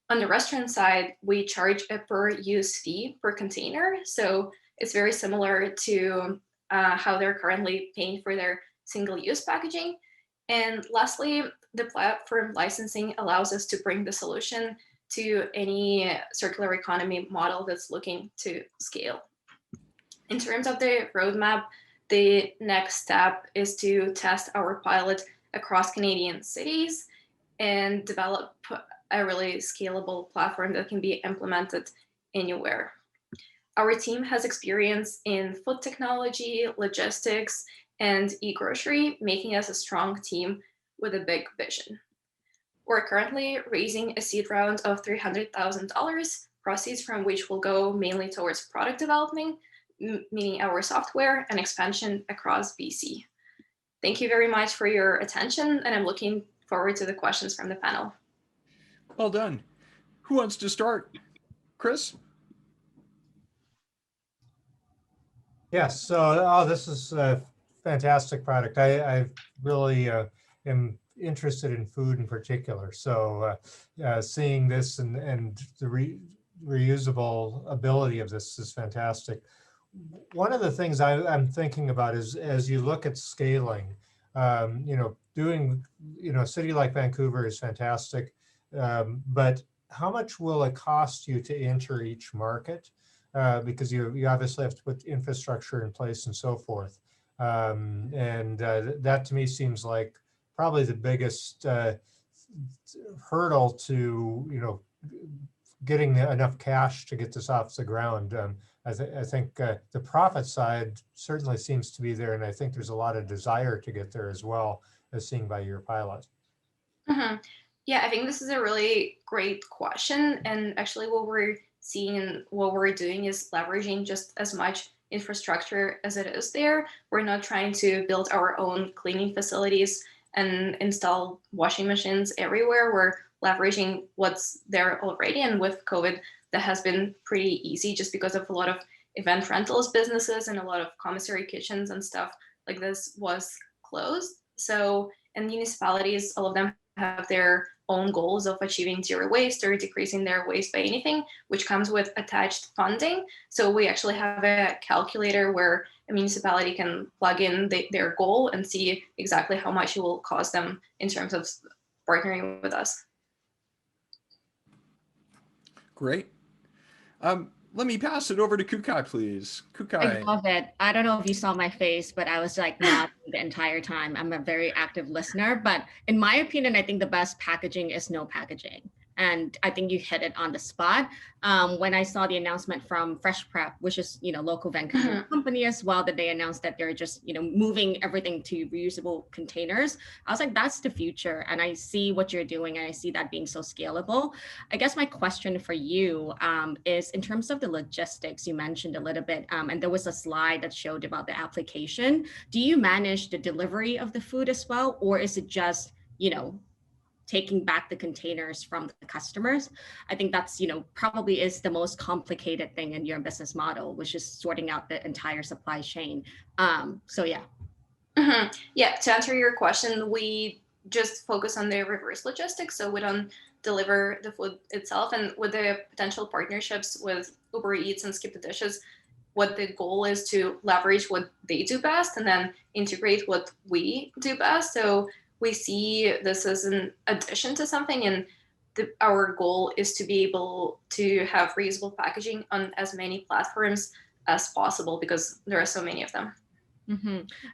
On the restaurant side, we charge a per use fee per container. So it's very similar to how they're currently paying for their single-use packaging. And lastly, the platform licensing allows us to bring the solution to any circular economy model that's looking to scale. In terms of the roadmap, the next step is to test our pilot across Canadian cities and develop a really scalable platform that can be implemented anywhere. Our team has experience in food technology, logistics, and e-grocery, making us a strong team with a big vision. We're currently raising a seed round of $300,000, proceeds from which will go mainly towards product development, meaning our software and expansion across BC. Thank you very much for your attention, and I'm looking forward to the questions from the panel. Well done. Who wants to start? Chris? Yes, so this is a fantastic product. I really am interested in food in particular. So seeing this and the reusable ability of this is fantastic. One of the things I'm thinking about is, as you look at scaling, doing, a city like Vancouver is fantastic, but how much will it cost you to enter each market? Because you obviously have to put infrastructure in place and so forth. That to me seems like probably the biggest hurdle to, getting enough cash to get this off the ground. I think the profit side certainly seems to be there, and I think there's a lot of desire to get there as well, as seen by your pilot. Mm-hmm. Yeah, I think this is a really great question. And actually what we're seeing, what we're doing is leveraging just as much infrastructure as it is there. We're not trying to build our own cleaning facilities and install washing machines everywhere. We're leveraging what's there already. And with COVID, that has been pretty easy just because of a lot of event rentals businesses and a lot of commissary kitchens and stuff like this was closed. So, and municipalities, all of them have their own goals of achieving zero waste or decreasing their waste by anything, which comes with attached funding. So we actually have a calculator where a municipality can plug in their goal and see exactly how much it will cost them in terms of partnering with us. Great. Let me pass it over to Kukai, please. I Kukai. love it. I don't know if you saw my face, but I was like nodding the entire time. I'm a very active listener, but in my opinion, I think the best packaging is no packaging. And I think you hit it on the spot. When I saw the announcement from Fresh Prep, which is, local Vancouver company as well, that they announced that they're just, moving everything to reusable containers. I was like, that's the future. And I see what you're doing and I see that being so scalable. I guess my question for you is in terms of the logistics, you mentioned a little bit, and there was a slide that showed about the application. Do you manage the delivery of the food as well? Or is it just, taking back the containers from the customers? I think that's, probably is the most complicated thing in your business model, which is sorting out the entire supply chain. So yeah. Yeah, to answer your question, we just focus on the reverse logistics. So we don't deliver the food itself. And with the potential partnerships with Uber Eats and Skip the Dishes, what the goal is to leverage what they do best and then integrate what we do best. So we see this as an addition to something, and our goal is to be able to have reusable packaging on as many platforms as possible because there are so many of them.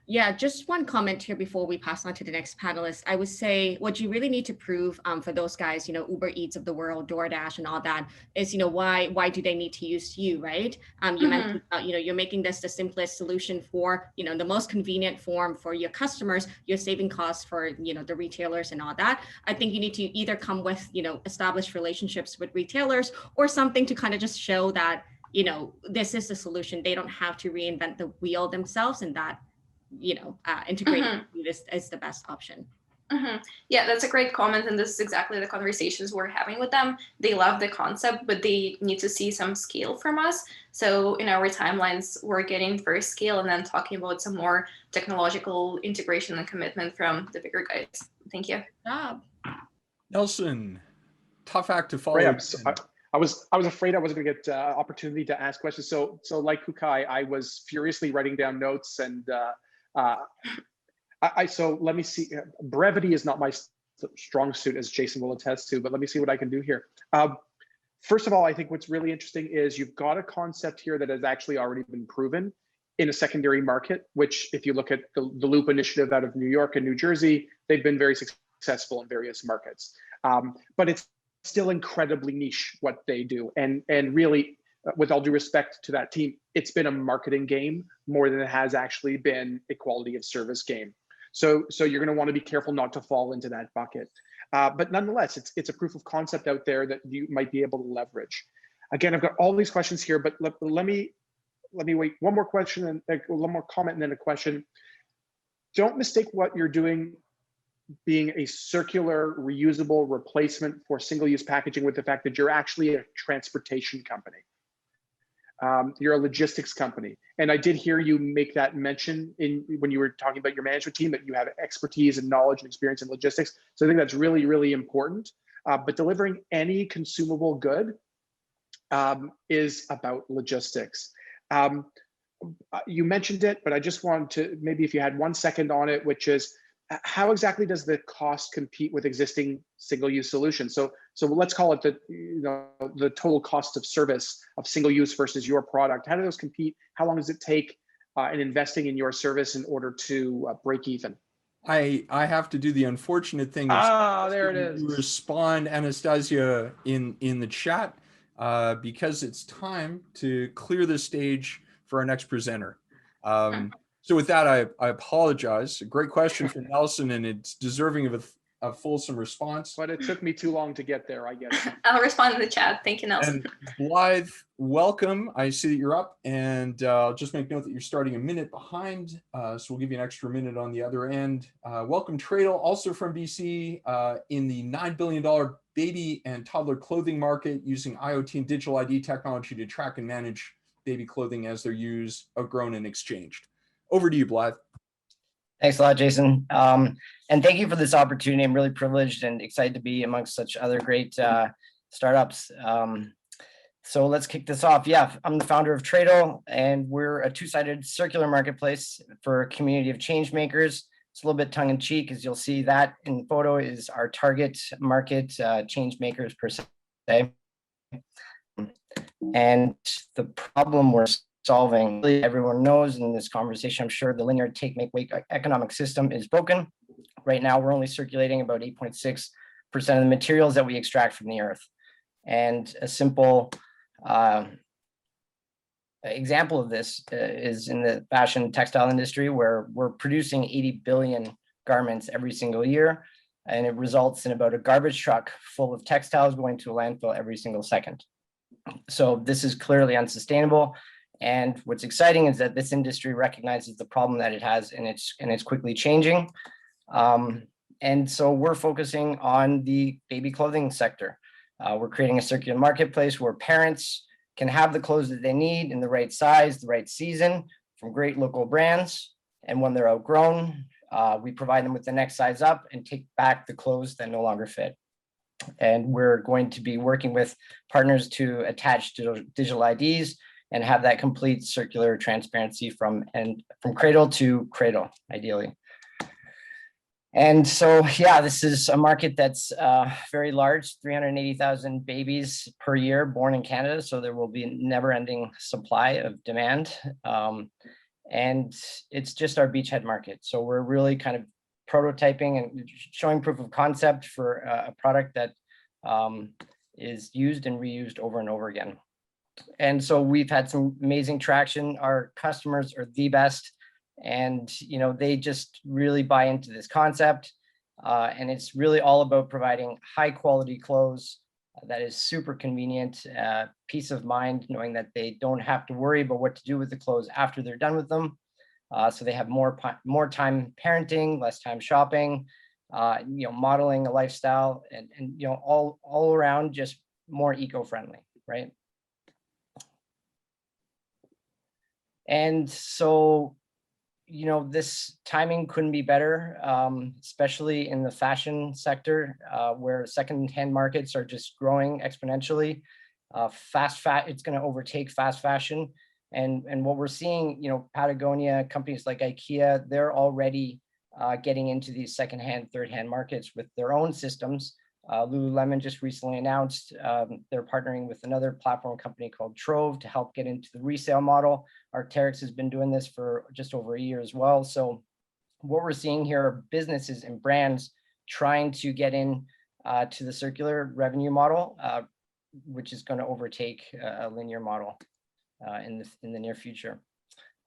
Yeah, just one comment here before we pass on to the next panelist. I would say what you really need to prove for those guys, Uber Eats of the world, DoorDash and all that is, why do they need to use you, right? You mentioned, you're making this the simplest solution for, the most convenient form for your customers. You're saving costs for, the retailers and all that. I think you need to either come with, established relationships with retailers or something to kind of just show that, this is the solution. They don't have to reinvent the wheel themselves, and that, integrating this is the best option. Yeah, that's a great comment. And this is exactly the conversations we're having with them. They love the concept, but they need to see some scale from us. So in our timelines, we're getting first scale and then talking about some more technological integration and commitment from the bigger guys. Thank you. Good job. Nelson, tough act to follow. Right, I was afraid I wasn't going to get opportunity to ask questions. So like Kukai, I was furiously writing down notes, and so let me see. Brevity is not my strong suit, as Jason will attest to, but let me see what I can do here. First of all, I think what's really interesting is you've got a concept here that has actually already been proven in a secondary market, which if you look at the Loop initiative out of New York and New Jersey, they've been very successful in various markets. But it's still incredibly niche what they do. And really, with all due respect to that team, it's been a marketing game more than it has actually been a quality of service game. So you're going to want to be careful not to fall into that bucket. But nonetheless, it's a proof of concept out there that you might be able to leverage. Again, I've got all these questions here, but let me wait. One more question and one more comment and then a question. Don't mistake what you're doing being a circular, reusable replacement for single-use packaging with the fact that you're actually a transportation company. You're a logistics company. And I did hear you make that mention when you were talking about your management team, that you have expertise and knowledge and experience in logistics. So I think that's really, really important. But delivering any consumable good is about logistics. You mentioned it, but I just wanted to, maybe if you had 1 second on it, which is, how exactly does the cost compete with existing single-use solutions? So let's call it the total cost of service of single-use versus your product. How do those compete? How long does it take in investing in your service in order to break even? I have to do the unfortunate thing. There it is. Respond, Anastasia, in the chat because it's time to clear the stage for our next presenter. So with that, I apologize. A great question from Nelson, and it's deserving of a fulsome response. But it took me too long to get there, I get it. I'll respond in the chat. Thank you, Nelson. And Blythe, welcome. I see that you're up, and I'll just make note that you're starting a minute behind, so we'll give you an extra minute on the other end. Welcome, Tradle, also from BC, in the $9 billion baby and toddler clothing market, using IoT and digital ID technology to track and manage baby clothing as they're used, outgrown, and exchanged. Over to you, Blythe. Thanks a lot, Jason. And thank you for this opportunity. I'm really privileged and excited to be amongst such other great startups. So let's kick this off. Yeah, I'm the founder of Tradle, and we're a two-sided circular marketplace for a community of change makers. It's a little bit tongue-in-cheek, as you'll see that in the photo is our target market, change makers per se. And the problem we're solving, everyone knows in this conversation, I'm sure the linear take, make, wake economic system is broken. Right now, we're only circulating about 8.6% of the materials that we extract from the earth. And a simple example of this is in the fashion textile industry, where we're producing 80 billion garments every single year. And it results in about a garbage truck full of textiles going to a landfill every single second. So this is clearly unsustainable. And what's exciting is that this industry recognizes the problem that it has, and it's quickly changing. And so we're focusing on the baby clothing sector. We're creating a circular marketplace where parents can have the clothes that they need in the right size, the right season, from great local brands. And when they're outgrown, we provide them with the next size up and take back the clothes that no longer fit. And we're going to be working with partners to attach digital IDs and have that complete circular transparency from cradle to cradle, ideally. And so, yeah, this is a market that's very large, 380,000 babies per year born in Canada. So there will be a never-ending supply of demand. And it's just our beachhead market. So we're really kind of prototyping and showing proof of concept for a product that is used and reused over and over again. And so we've had some amazing traction. Our customers are the best, and they just really buy into this concept. And it's really all about providing high quality clothes that is super convenient, peace of mind, knowing that they don't have to worry about what to do with the clothes after they're done with them. So they have more time parenting, less time shopping, modeling a lifestyle, and all around just more eco-friendly, right? And so, this timing couldn't be better, especially in the fashion sector, where secondhand markets are just growing exponentially. It's going to overtake fast fashion. And what we're seeing, Patagonia, companies like IKEA, they're already getting into these secondhand, thirdhand markets with their own systems. Lululemon just recently announced they're partnering with another platform company called Trove to help get into the resale model. Arc'teryx has been doing this for just over a year as well. So what we're seeing here are businesses and brands trying to get in to the circular revenue model, which is going to overtake a linear model in the near future.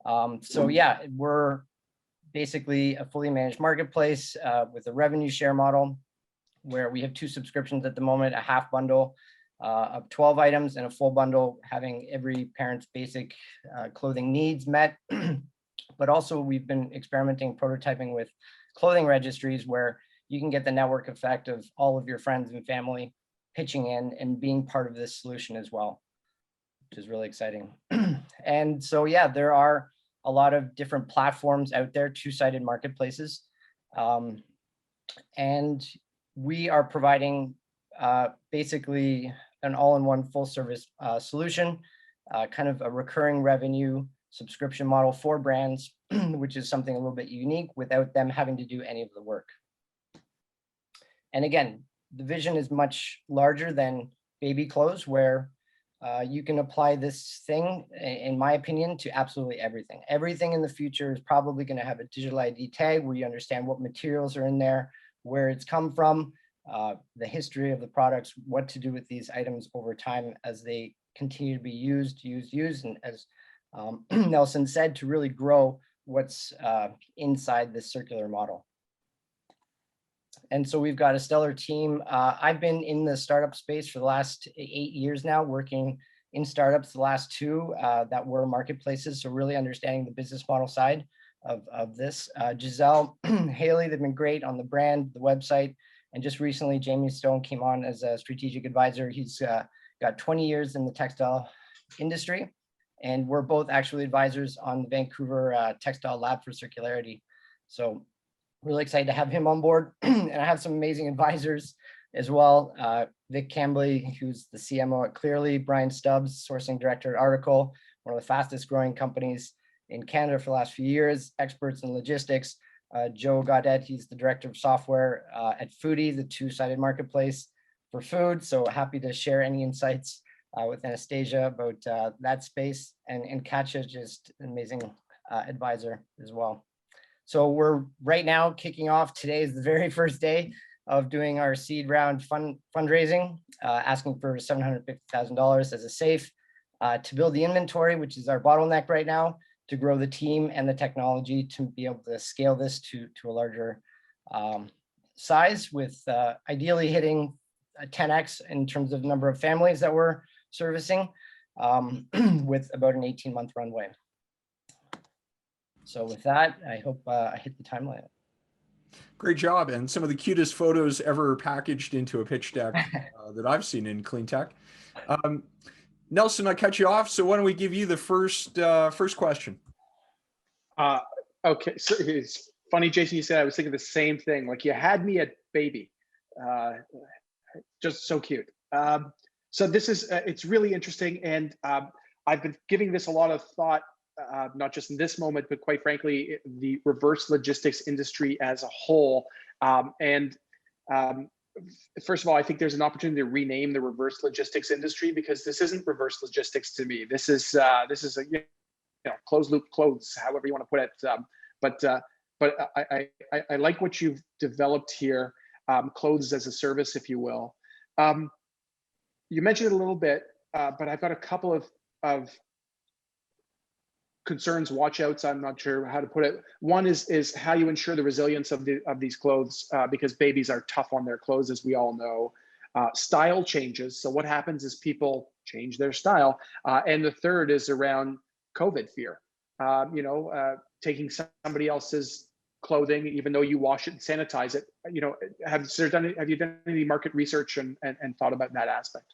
So yeah, we're basically a fully managed marketplace with a revenue share model, where we have 2 subscriptions at the moment, a half bundle of 12 items and a full bundle having every parent's basic clothing needs met. But also we've been experimenting, prototyping with clothing registries, where you can get the network effect of all of your friends and family pitching in and being part of this solution as well, which is really exciting. And so, yeah, there are a lot of different platforms out there, 2-sided marketplaces. And we are providing basically an all-in-one full-service solution, kind of a recurring revenue subscription model for brands, which is something a little bit unique without them having to do any of the work. And again, the vision is much larger than baby clothes, where you can apply this thing, in my opinion, to absolutely everything. Everything in the future is probably going to have a digital ID tag where you understand what materials are in there, where it's come from, the history of the products, what to do with these items over time as they continue to be used, and as Nelson said, to really grow what's inside this circular model. And so we've got a stellar team. I've been in the startup space for the last 8 years now, working in startups, the last 2 that were marketplaces. So really understanding the business model side of this. Giselle, Haley, they've been great on the brand, the website. And just recently, Jamie Stone came on as a strategic advisor. He's got 20 years in the textile industry. And we're both actually advisors on the Vancouver Textile Lab for Circularity. So really excited to have him on board. And I have some amazing advisors as well. Vic Cambley, who's the CMO at Clearly, Brian Stubbs, sourcing director at Article, one of the fastest growing companies in Canada for the last few years, experts in logistics. Joe Gaudet, he's the director of software at Foodie, the 2-sided marketplace for food. So happy to share any insights with Anastasia about that space. And Katja, just an amazing advisor as well. So we're right now kicking off. Today is the very first day of doing our seed round fundraising, asking for $750,000 as a safe to build the inventory, which is our bottleneck right now, to grow the team and the technology to be able to scale this to a larger size, with ideally hitting a 10x in terms of number of families that we're servicing, with about an 18-month runway. So with that, I hope I hit the timeline. Great job, and some of the cutest photos ever packaged into a pitch deck that I've seen in clean tech. Nelson, I cut you off, so why don't we give you the first question? Okay, so it's funny, Jason, you said I was thinking the same thing. Like, you had me at baby, just so cute. So this is, it's really interesting, and I've been giving this a lot of thought, not just in this moment, but quite frankly, the reverse logistics industry as a whole. First of all, I think there's an opportunity to rename the reverse logistics industry, because this isn't reverse logistics to me. This is a closed loop clothes, however you want to put it. But I like what you've developed here, clothes as a service, if you will. You mentioned it a little bit, but I've got a couple of concerns, watch outs. I'm not sure how to put it. One is how you ensure the resilience of these clothes, because babies are tough on their clothes, as we all know. Style changes. So what happens is people change their style. And the third is around COVID fear. Taking somebody else's clothing, even though you wash it and sanitize it. Have you done any market research and thought about that aspect?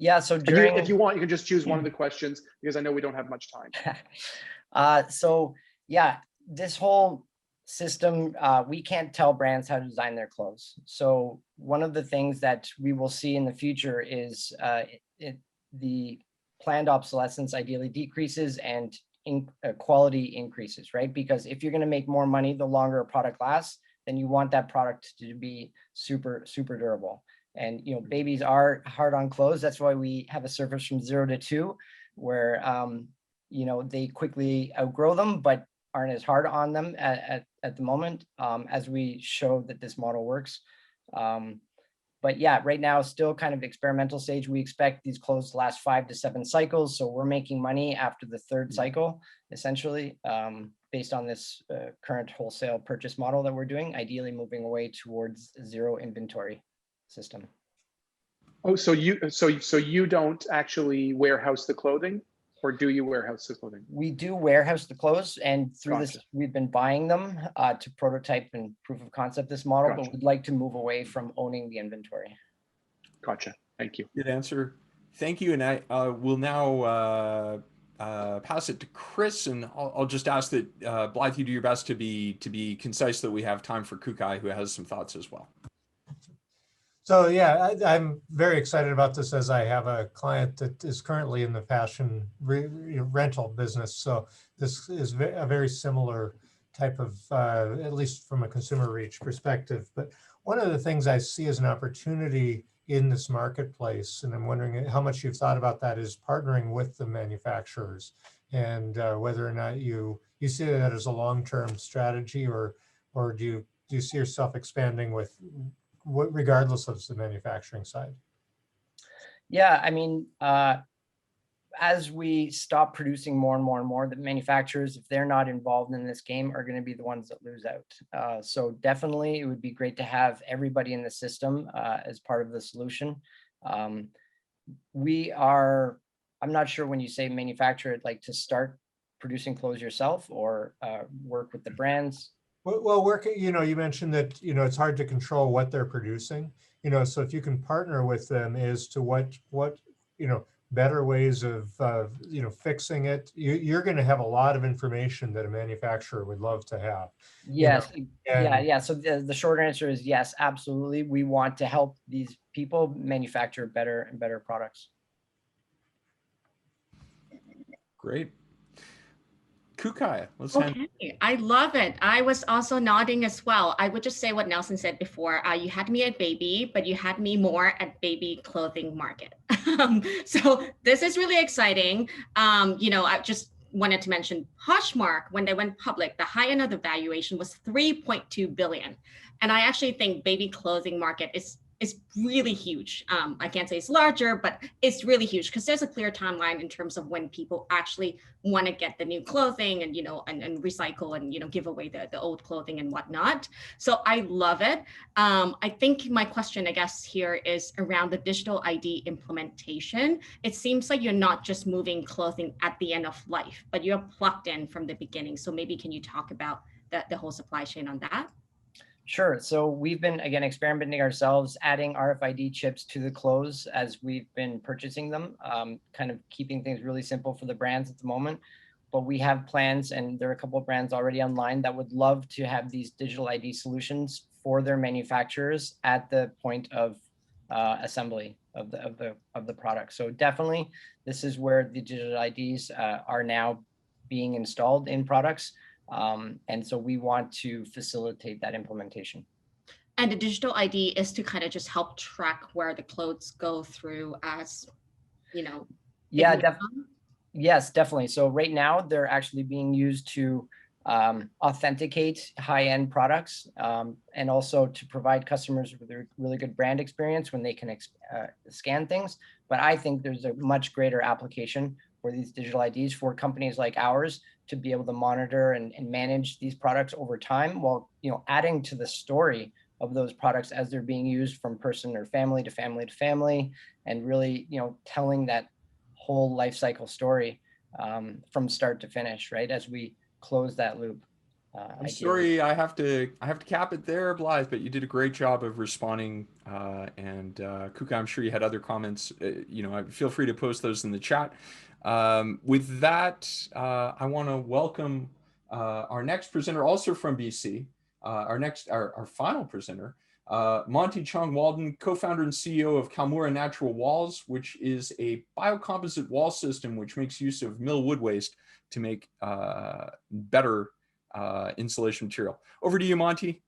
Yeah, so if you want, you can just choose one of the questions, because I know we don't have much time. So yeah, this whole system, we can't tell brands how to design their clothes. So one of the things that we will see in the future is the planned obsolescence ideally decreases and quality increases, right? Because if you're going to make more money the longer a product lasts, then you want that product to be super, super durable. And babies are hard on clothes. That's why we have a service from 0 to 2, where they quickly outgrow them, but aren't as hard on them at the moment, as we show that this model works. But yeah, right now, still kind of experimental stage. We expect these clothes to last 5 to 7 cycles. So we're making money after the 3rd cycle, essentially, based on this current wholesale purchase model that we're doing, ideally moving away towards 0 inventory system. Oh, so you don't actually warehouse the clothing, or do you warehouse the clothing? We do warehouse the clothes, and through this, we've been buying them to prototype and proof of concept this model, but we'd like to move away from owning the inventory. Gotcha. Thank you. Good answer. Thank you. And I will now pass it to Chris, and I'll just ask that Blythe, you do your best to be concise, so that we have time for Kukai, who has some thoughts as well. So yeah, I'm very excited about this, as I have a client that is currently in the fashion rental business. So this is a very similar type of, at least from a consumer reach perspective. But one of the things I see as an opportunity in this marketplace, and I'm wondering how much you've thought about that, is partnering with the manufacturers, and whether or not you see that as a long-term strategy, or do you see yourself expanding with regardless of the manufacturing side? Yeah, I mean, as we stop producing more and more and more, the manufacturers, if they're not involved in this game, are going to be the ones that lose out. So definitely, it would be great to have everybody in the system as part of the solution. I'm not sure when you say manufacturer, like to start producing clothes yourself or work with the brands. Well, working, you mentioned that, it's hard to control what they're producing, so if you can partner with them as to what, better ways of, fixing it, you're going to have a lot of information that a manufacturer would love to have. Yes. Yeah. So the short answer is yes, absolutely. We want to help these people manufacture better and better products. Great. Kukaya, let's Okay, I love it. I was also nodding as well. I would just say what Nelson said before. You had me at baby, but you had me more at baby clothing market. So this is really exciting. I just wanted to mention Poshmark, when they went public, the high end of the valuation was 3.2 billion. And I actually think baby clothing market is really huge. I can't say it's larger, but it's really huge because there's a clear timeline in terms of when people actually want to get the new clothing and, and recycle and, give away the old clothing and whatnot. So I love it. I think my question, I guess, here is around the digital ID implementation. It seems like you're not just moving clothing at the end of life, but you're plugged in from the beginning. So maybe can you talk about the whole supply chain on that? Sure. So we've been, again, experimenting ourselves, adding RFID chips to the clothes as we've been purchasing them, kind of keeping things really simple for the brands at the moment. But we have plans, and there are a couple of brands already online that would love to have these digital ID solutions for their manufacturers at the point of assembly of the product. So definitely, this is where the digital IDs are now being installed in products. And so we want to facilitate that implementation. And the digital ID is to kind of just help track where the clothes go through as, Yeah, yes, definitely. So right now they're actually being used to authenticate high-end products and also to provide customers with a really good brand experience when they can scan things. But I think there's a much greater application for these digital IDs for companies like ours to be able to monitor and manage these products over time while, adding to the story of those products as they're being used from person or family to family to family, and really, telling that whole life cycle story from start to finish, right? As we close that loop. I'm sorry, I have to cap it there, Blythe, but you did a great job of responding. And Kuka, I'm sure you had other comments. Feel free to post those in the chat. With that, I want to welcome our next presenter, also from BC. Our final presenter, Monty Chung Walden, co-founder and CEO of Kalmura Natural Walls, which is a biocomposite wall system which makes use of mill wood waste to make better insulation material. Over to you, Monty.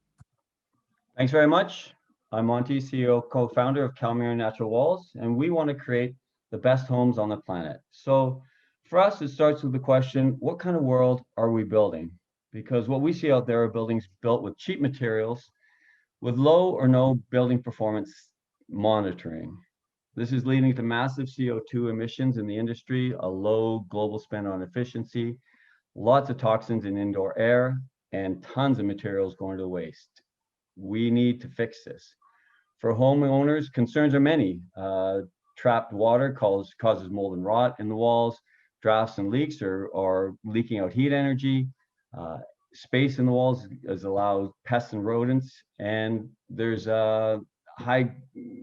Thanks very much. I'm Monty, CEO, co-founder of Kalmura Natural Walls, and we want to create the best homes on the planet. So for us, it starts with the question, what kind of world are we building? Because what we see out there are buildings built with cheap materials, with low or no building performance monitoring. This is leading to massive CO2 emissions in the industry, a low global spend on efficiency, lots of toxins in indoor air, and tons of materials going to waste. We need to fix this. For homeowners, concerns are many. Trapped water causes mold and rot in the walls. Drafts and leaks are leaking out heat energy. Space in the walls allows pests and rodents, and there's a high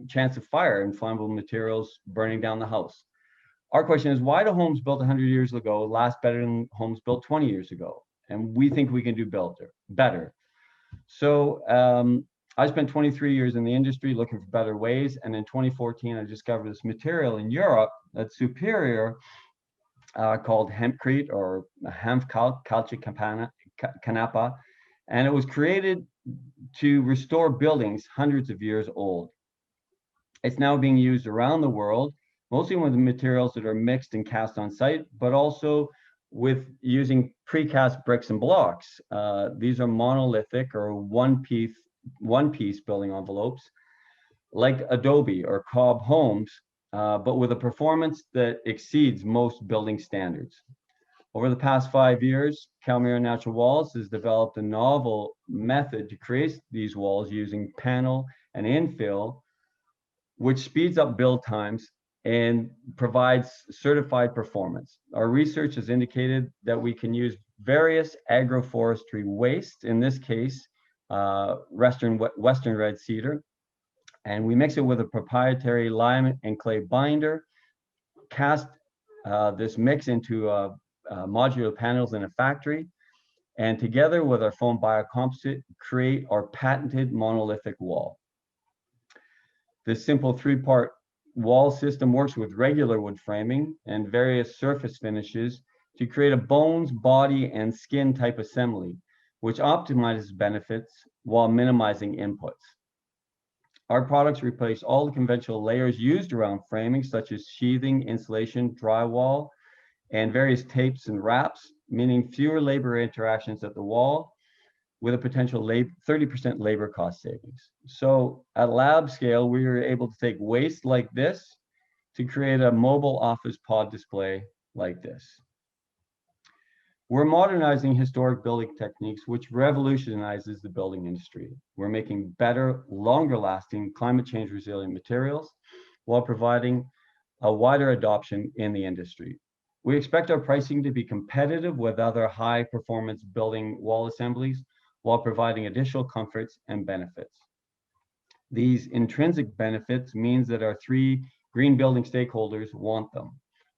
chance of fire and flammable materials burning down the house. Our question is, why do homes built 100 years ago last better than homes built 20 years ago? And we think we can do better. So I spent 23 years in the industry looking for better ways. And in 2014, I discovered this material in Europe that's superior called hempcrete or calcium canapa. And it was created to restore buildings hundreds of years old. It's now being used around the world, mostly with materials that are mixed and cast on site, but also with using precast bricks and blocks. These are monolithic or one piece building envelopes, like Adobe or Cobb Homes, but with a performance that exceeds most building standards. Over the past 5 years, Kalmura Natural Walls has developed a novel method to create these walls using panel and infill, which speeds up build times and provides certified performance. Our research has indicated that we can use various agroforestry waste, in this case, Western red cedar, and we mix it with a proprietary lime and clay binder, cast this mix into modular panels in a factory, and together with our foam biocomposite, create our patented monolithic wall. This simple 3-part wall system works with regular wood framing and various surface finishes to create a bones, body, and skin type assembly, which optimizes benefits while minimizing inputs. Our products replace all the conventional layers used around framing, such as sheathing, insulation, drywall, and various tapes and wraps, meaning fewer labor interactions at the wall with a potential 30% labor cost savings. So at lab scale, we were able to take waste like this to create a mobile office pod display like this. We're modernizing historic building techniques, which revolutionizes the building industry. We're making better, longer lasting, climate change resilient materials while providing a wider adoption in the industry. We expect our pricing to be competitive with other high performance building wall assemblies while providing additional comforts and benefits. These intrinsic benefits means that our 3 green building stakeholders want them.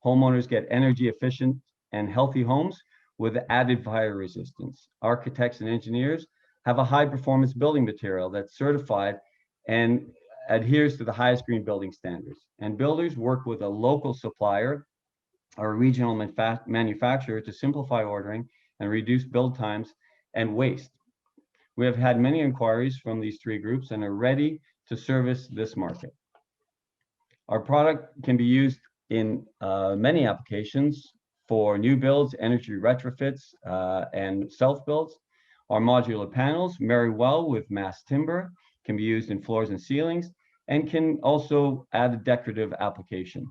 Homeowners get energy efficient and healthy homes with added fire resistance. Architects and engineers have a high performance building material that's certified and adheres to the highest green building standards. And builders work with a local supplier or regional manufacturer to simplify ordering and reduce build times and waste. We have had many inquiries from these 3 groups and are ready to service this market. Our product can be used in many applications for new builds, energy retrofits, and self-builds. Our modular panels marry well with mass timber, can be used in floors and ceilings, and can also add a decorative application.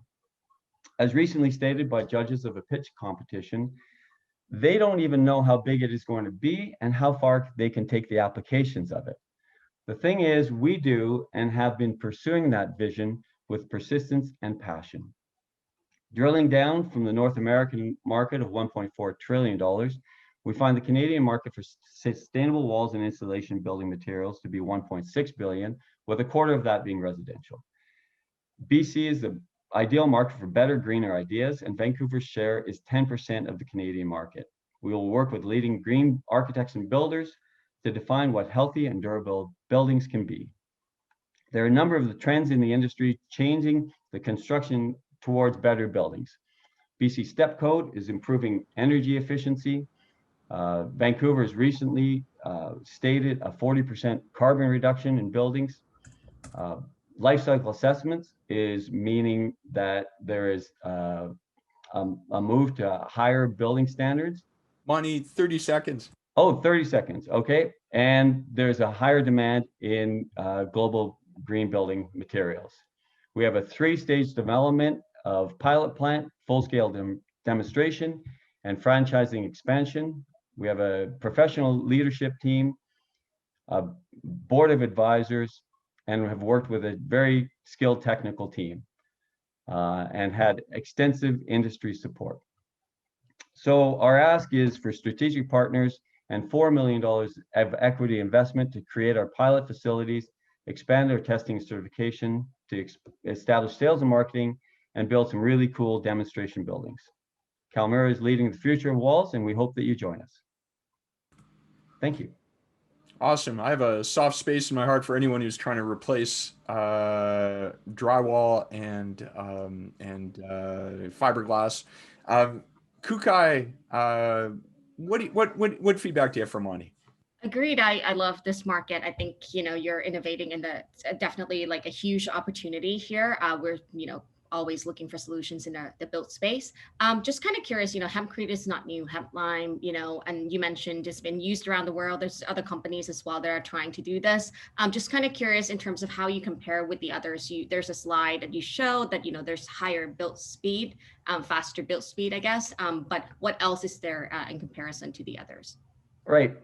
As recently stated by judges of a pitch competition, they don't even know how big it is going to be and how far they can take the applications of it. The thing is, we do and have been pursuing that vision with persistence and passion. Drilling down from the North American market of $1.4 trillion, we find the Canadian market for sustainable walls and insulation building materials to be $1.6 billion, with a quarter of that being residential. BC is the ideal market for better, greener ideas, and Vancouver's share is 10% of the Canadian market. We will work with leading green architects and builders to define what healthy and durable buildings can be. There are a number of the trends in the industry changing the construction towards better buildings. BC Step Code is improving energy efficiency. Vancouver has recently stated a 40% carbon reduction in buildings. Life cycle assessments is meaning that there is a move to higher building standards. Monty, 30 seconds. Oh, 30 seconds, okay. And there's a higher demand in global green building materials. We have a 3-stage development of pilot plant, full-scale demonstration, and franchising expansion. We have a professional leadership team, a board of advisors, and have worked with a very skilled technical team and had extensive industry support. So our ask is for strategic partners and $4 million of equity investment to create our pilot facilities, expand our testing and certification, to establish sales and marketing, and build some really cool demonstration buildings. Kalmura is leading the future of walls, and we hope that you join us. Thank you. Awesome. I have a soft space in my heart for anyone who's trying to replace drywall and fiberglass. Kukai, what feedback do you have from Monty? Agreed. I love this market. I think, you're innovating in the definitely like a huge opportunity here. We're, always looking for solutions in the built space. Just kind of curious, hempcrete is not new, hemp lime, and you mentioned it's been used around the world. There's other companies as well that are trying to do this. Just kind of curious in terms of how you compare with the others. There's a slide that you showed that, there's higher built speed, faster built speed, I guess. But what else is there in comparison to the others? Right.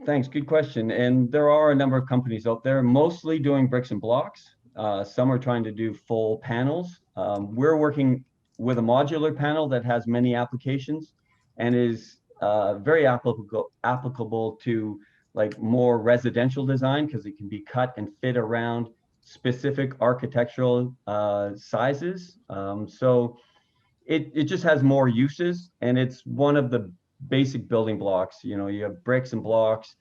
Thanks. Good question. And there are a number of companies out there, mostly doing bricks and blocks. Some are trying to do full panels. We're working with a modular panel that has many applications and is very applicable to like more residential design because it can be cut and fit around specific architectural sizes. So it just has more uses, and it's one of the basic building blocks. You have bricks and blocks,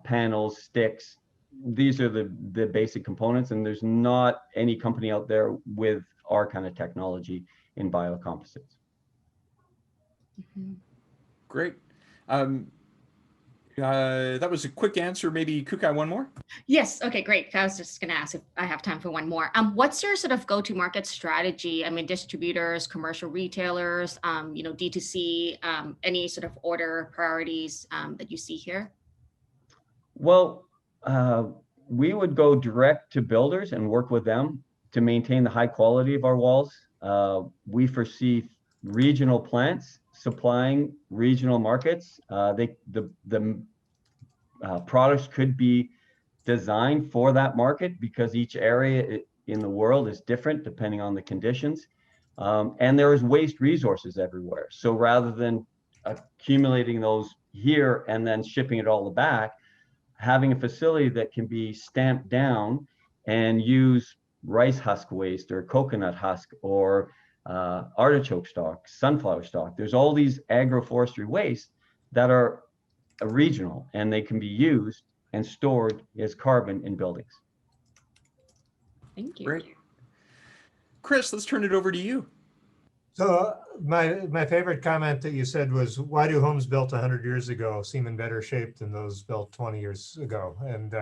panels, sticks. These are the basic components, and there's not any company out there with our kind of technology in biocomposites. Great. That was a quick answer. Maybe Kukai, one more? Yes. Okay, great. I was just going to ask if I have time for one more. What's your sort of go-to-market strategy? I mean, distributors, commercial retailers, D2C, any sort of order priorities that you see here? Well, we would go direct to builders and work with them to maintain the high quality of our walls. We foresee regional plants supplying regional markets. The products could be designed for that market because each area in the world is different depending on the conditions. And there is waste resources everywhere. So rather than accumulating those here and then shipping it all back, having a facility that can be stamped down and use rice husk waste or coconut husk or artichoke stalk, sunflower stalk. There's all these agroforestry wastes that are regional, and they can be used and stored as carbon in buildings. Thank you. Great. Chris, let's turn it over to you. So my favorite comment that you said was, why do homes built 100 years ago seem in better shape than those built 20 years ago? And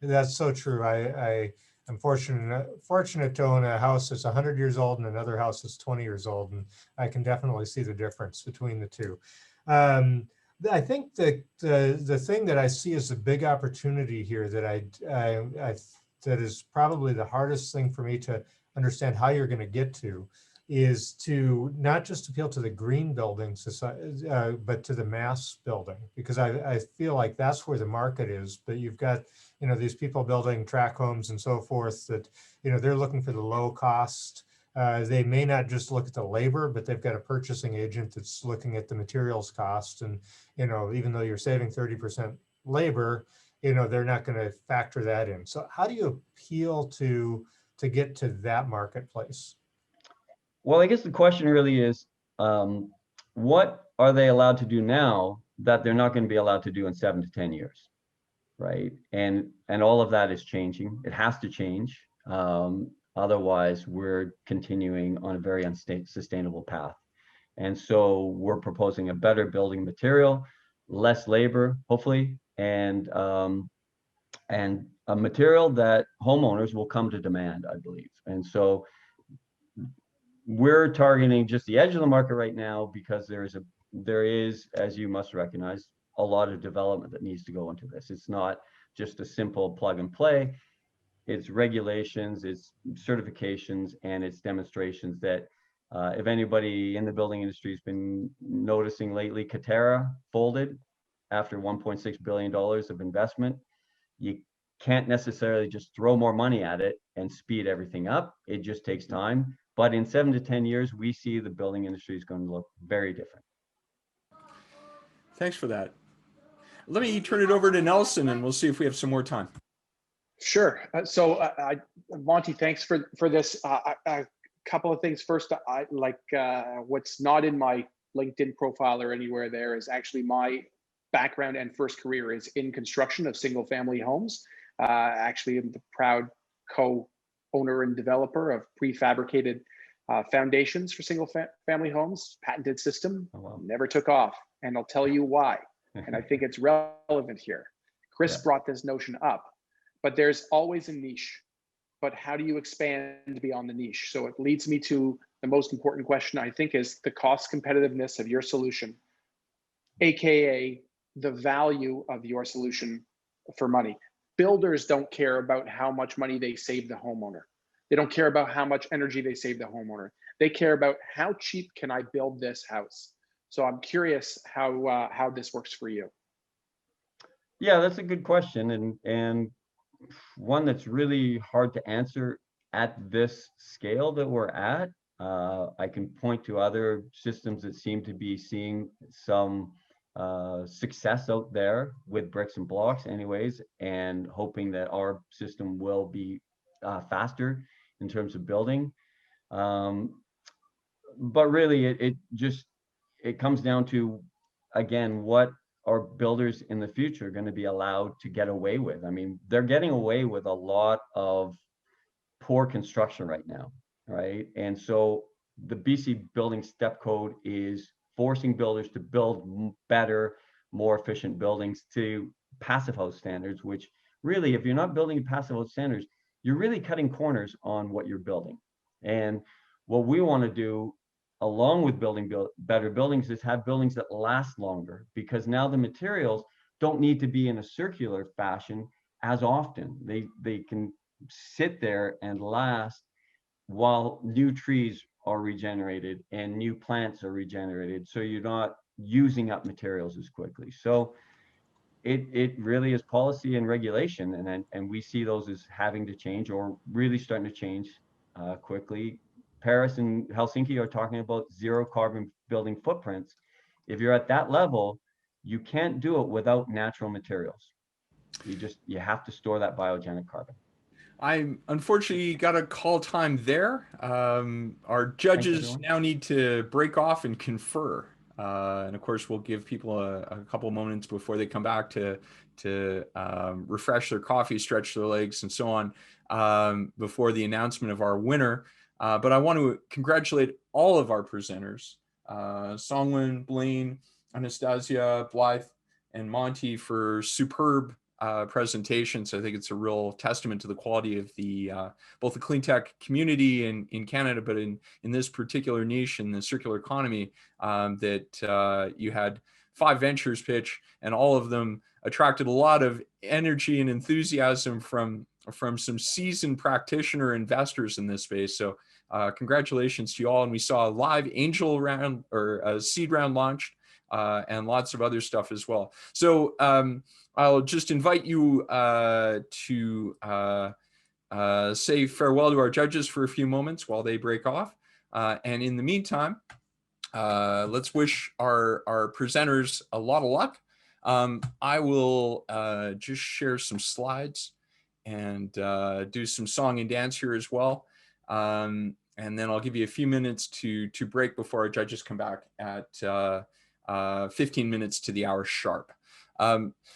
that's so true. I'm fortunate to own a house that's 100 years old and another house that's 20 years old, and I can definitely see the difference between the two. I think that the thing that I see as a big opportunity here that that is probably the hardest thing for me to understand how you're going to get to is to not just appeal to the green building society, but to the mass building, because I feel like that's where the market is. But you've got, these people building tract homes and so forth that, they're looking for the low cost. They may not just look at the labor, but they've got a purchasing agent that's looking at the materials cost. And, even though you're saving 30% labor, they're not going to factor that in. So how do you appeal to get to that marketplace? Well, I guess the question really is, what are they allowed to do now that they're not going to be allowed to do in 7 to 10 years, right? And all of that is changing. It has to change. Otherwise, we're continuing on a very unsustainable path. And so we're proposing a better building material, less labor, hopefully, and a material that homeowners will come to demand, I believe. And so we're targeting just the edge of the market right now because there is, as you must recognize, a lot of development that needs to go into this. It's not just a simple plug and play. It's regulations, it's certifications, and it's demonstrations that if anybody in the building industry has been noticing lately, Katera folded after $1.6 billion of investment. You can't necessarily just throw more money at it and speed everything up. It just takes time. But in 7 to 10 years, we see the building industry is going to look very different. Thanks for that. Let me turn it over to Nelson, and we'll see if we have some more time. Sure. Monty, thanks for this. A couple of things. First, I like what's not in my LinkedIn profile or anywhere there is actually my background and first career is in construction of single family homes. Actually, I'm the proud co-owner and developer of prefabricated foundations for single family homes, patented system, never took off. And I'll tell you why. And I think it's relevant here. Chris brought this notion up, but there's always a niche but how do you expand beyond the niche? So it leads me to the most important question, I think, is the cost competitiveness of your solution, AKA the value of your solution for money. Builders don't care about how much money they save the homeowner. They don't care about how much energy they save the homeowner. They care about how cheap can I build this house? So I'm curious how this works for you. Yeah, that's a good question, and one that's really hard to answer at this scale that we're at. I can point to other systems that seem to be seeing some success out there with bricks and blocks anyways, and hoping that our system will be faster in terms of building. But really, it comes down to, again, what are builders in the future going to be allowed to get away with? I mean, they're getting away with a lot of poor construction right now, right? And so the BC Building Step Code is forcing builders to build better, more efficient buildings to passive house standards, which really, if you're not building to passive house standards, you're really cutting corners on what you're building. And what we want to do, along with building better buildings, is have buildings that last longer, because now the materials don't need to be in a circular fashion as often. They can sit there and last while new trees are regenerated and new plants are regenerated, so you're not using up materials as quickly. So it really is policy and regulation, and we see those as having to change, or really starting to change quickly. Paris and Helsinki are talking about zero carbon building footprints. If you're at that level, you can't do it without natural materials. You have to store that biogenic carbon. I unfortunately got a call time there. Our judges now need to break off and confer. And of course, we'll give people a couple moments before they come back to refresh their coffee, stretch their legs, and so on, before the announcement of our winner. But I want to congratulate all of our presenters, Songwin, Blaine, Anastasia, Blythe, and Monty, for superb presentations. I think it's a real testament to the quality of the both the clean tech community in Canada, but in this particular niche in the circular economy, that you had 5 ventures pitch, and all of them attracted a lot of energy and enthusiasm from some seasoned practitioner investors in this space. So congratulations to you all. And we saw a live angel round, or a seed round launched, and lots of other stuff as well. So I'll just invite you to say farewell to our judges for a few moments while they break off. And in the meantime, let's wish our presenters a lot of luck. I will just share some slides and do some song and dance here as well. And then I'll give you a few minutes to break before our judges come back at 15 minutes to the hour sharp.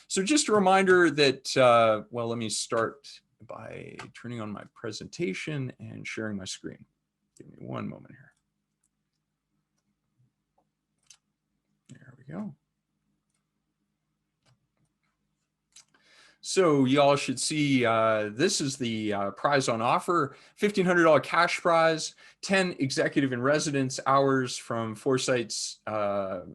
So just a reminder that, well, let me start by turning on my presentation and sharing my screen. Give me one moment here. There we go. So y'all should see, this is the prize on offer, $1,500 cash prize, 10 executive in residence hours from Foresight's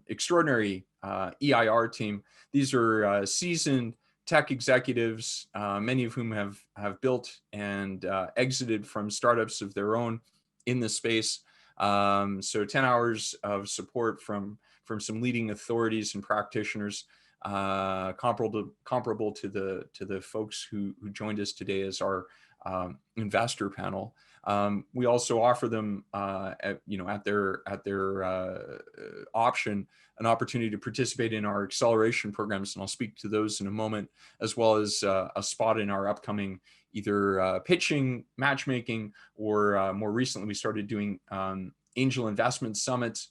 extraordinary EIR team. These are seasoned tech executives, many of whom have built and exited from startups of their own in the space. So 10 hours of support from some leading authorities and practitioners, comparable to the folks who joined us today as our investor panel. We also offer them, at their option, an opportunity to participate in our acceleration programs, and I'll speak to those in a moment, as well as a spot in our upcoming either pitching, matchmaking, or more recently we started doing angel investment summits.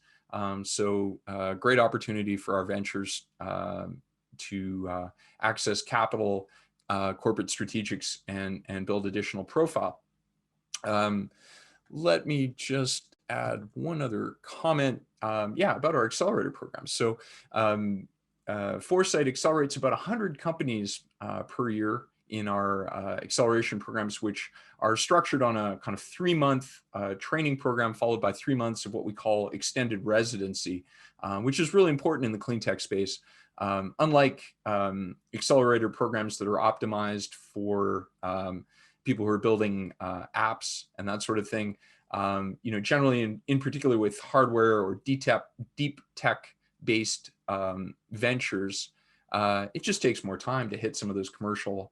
So great opportunity for our ventures to access capital, corporate strategics, and build additional profile. Let me just add one other comment, about our accelerator program. So Foresight accelerates about 100 companies per year in our acceleration programs, which are structured on a kind of 3-month training program followed by 3 months of what we call extended residency, which is really important in the clean tech space. Unlike accelerator programs that are optimized for people who are building apps and that sort of thing, generally in particular with hardware or deep tech based ventures, it just takes more time to hit some of those commercial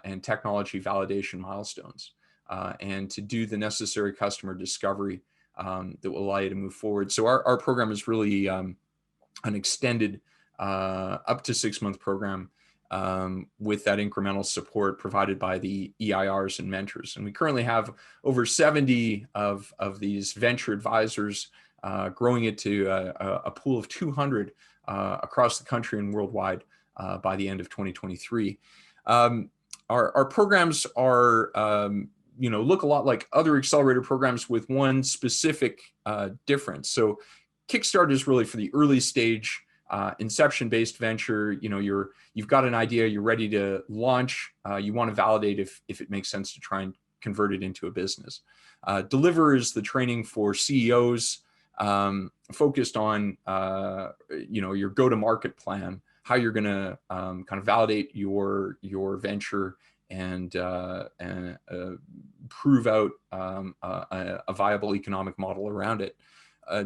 and technology validation milestones and to do the necessary customer discovery that will allow you to move forward. So our program is really an extended up to 6-month program with that incremental support provided by the EIRs and mentors. And we currently have over 70 of these venture advisors, growing it to a pool of 200 across the country and worldwide by the end of 2023. Our programs are, look a lot like other accelerator programs with one specific difference. So Kickstart is really for the early stage inception-based venture. You've got an idea, you're ready to launch, you want to validate if it makes sense to try and convert it into a business. Deliver is the training for CEOs, focused on your go-to-market plan, how you're going to kind of validate your venture and prove out a viable economic model around it.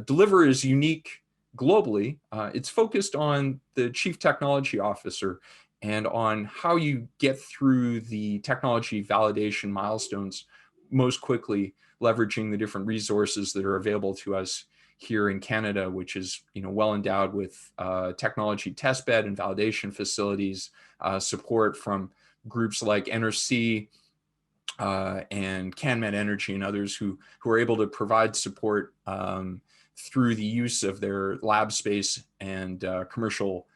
Deliver is unique globally. It's focused on the chief technology officer and on how you get through the technology validation milestones most quickly, leveraging the different resources that are available to us here in Canada, which is well endowed with technology testbed and validation facilities, support from groups like NRC and CanMed Energy and others who are able to provide support through the use of their lab space and commercial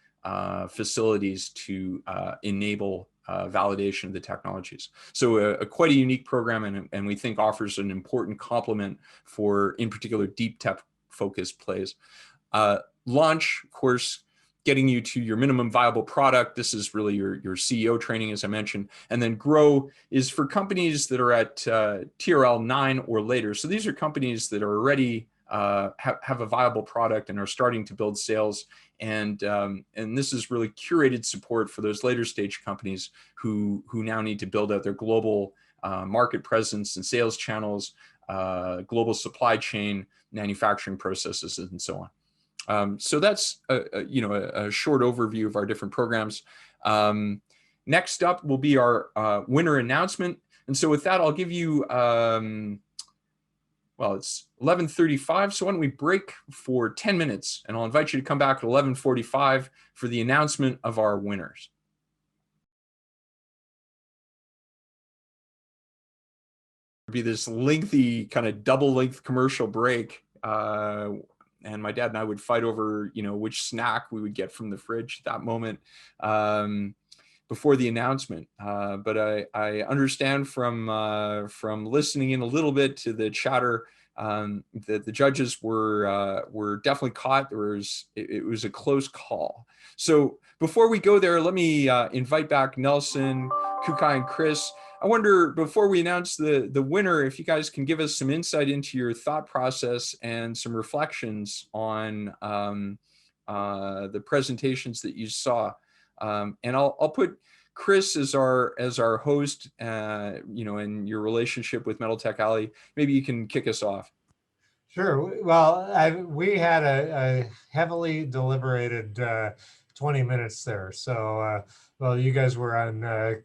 facilities to enable validation of the technologies. So quite a unique program, and we think offers an important complement for, in particular, deep tech focused plays. Launch, of course, getting you to your minimum viable product. This is really your CEO training, as I mentioned. And then grow is for companies that are at TRL 9 or later. So these are companies that are already have a viable product and are starting to build sales. And this is really curated support for those later stage companies who now need to build out their global market presence and sales channels, global supply chain, manufacturing processes, and so on. So that's a short overview of our different programs. Next up will be our winner announcement. And so with that, I'll give you, well, it's 11:35, so why don't we break for 10 minutes, and I'll invite you to come back at 11:45 for the announcement of our winners. It'll be this lengthy, kind of double-length commercial break, and my dad and I would fight over, which snack we would get from the fridge at that moment before the announcement. But I understand from listening in a little bit to the chatter that the judges were definitely caught. It was a close call. So before we go there, let me invite back Nelson, Kukai, and Chris. I wonder, before we announce the winner, if you guys can give us some insight into your thought process and some reflections on the presentations that you saw. And I'll put Chris as our host, in your relationship with Metal Tech Alley. Maybe you can kick us off. Sure. Well, we had a heavily deliberated 20 minutes there. So, well, you guys were on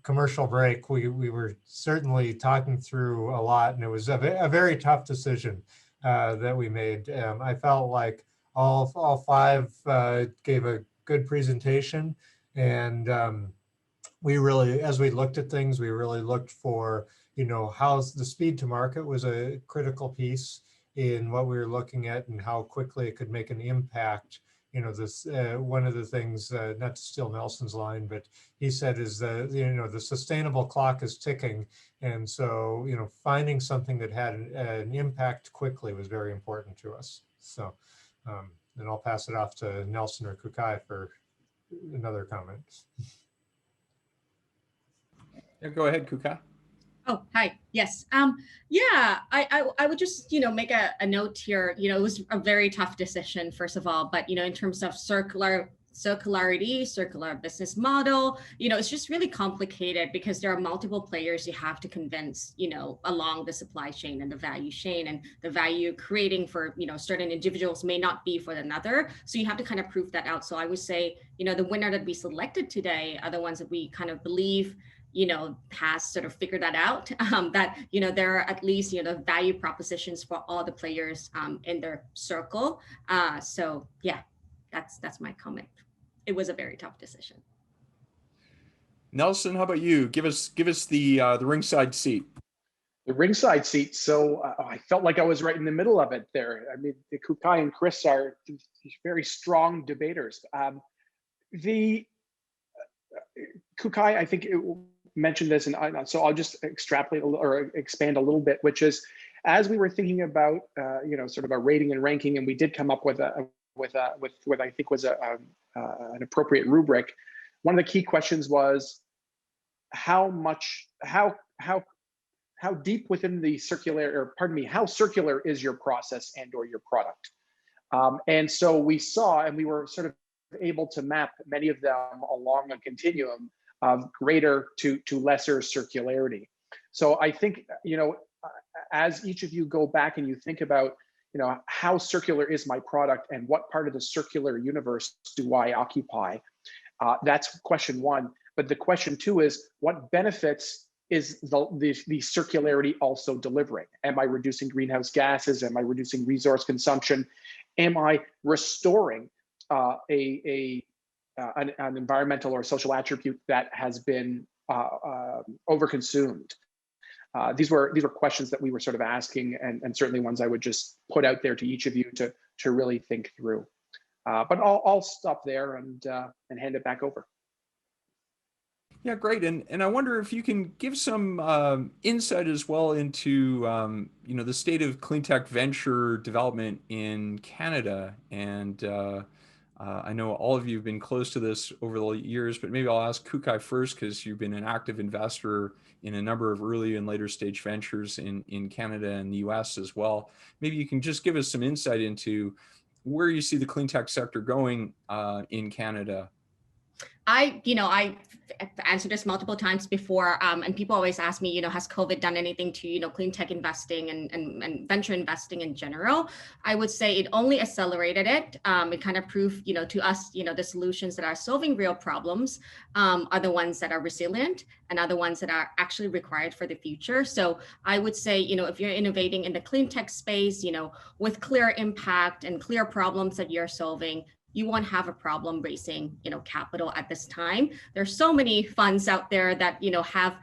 commercial break. We were certainly talking through a lot, and it was a very tough decision that we made. I felt like all five gave a good presentation, and we really, as we looked at things, we really looked for, how the speed to market was a critical piece in what we were looking at, and how quickly it could make an impact. This one of the things, not to steal Nelson's line, but he said is the sustainable clock is ticking, and so finding something that had an impact quickly was very important to us. So then I'll pass it off to Nelson or Kukai for another comment. Yeah, go ahead, Kukai. Oh, hi. Yes. Yeah, I would just, make a note here. It was a very tough decision, first of all, but, in terms of circularity, circular business model, it's just really complicated because there are multiple players you have to convince, along the supply chain and the value chain, and the value creating for, certain individuals may not be for another. So you have to kind of prove that out. So I would say, the winner that we selected today are the ones that we kind of believe has sort of figured that out, that, there are at least, value propositions for all the players in their circle. So yeah, that's my comment. It was a very tough decision. Nelson, how about you? Give us the ringside seat. The ringside seat. So I felt like I was right in the middle of it there. I mean, the Kukai and Chris are very strong debaters. The Kukai, I think mentioned this, and so I'll just extrapolate or expand a little bit, which is, as we were thinking about, sort of a rating and ranking, and we did come up with what I think was an appropriate rubric. One of the key questions was how deep within the how circular is your process and or your product? And so we saw, and we were sort of able to map many of them along a continuum of greater to lesser circularity. So I think, as each of you go back and you think about, how circular is my product and what part of the circular universe do I occupy? That's question one. But the question two is, what benefits is the circularity also delivering? Am I reducing greenhouse gases? Am I reducing resource consumption? Am I restoring an environmental or social attribute that has been overconsumed? These were questions that we were sort of asking, and certainly ones I would just put out there to each of you to really think through. But I'll stop there and hand it back over. Yeah, great. And I wonder if you can give some insight as well into the state of clean tech venture development in Canada. And I know all of you have been close to this over the years, but maybe I'll ask Kukai first, because you've been an active investor in a number of early and later stage ventures in Canada and the US as well. Maybe you can just give us some insight into where you see the clean tech sector going in Canada. I've answered this multiple times before, and people always ask me, has COVID done anything to, clean tech investing and venture investing in general? I would say it only accelerated it. It kind of proved, to us, the solutions that are solving real problems are the ones that are resilient and are the ones that are actually required for the future. So I would say, if you're innovating in the clean tech space, with clear impact and clear problems that you're solving, you won't have a problem raising, capital at this time. There's so many funds out there that, have,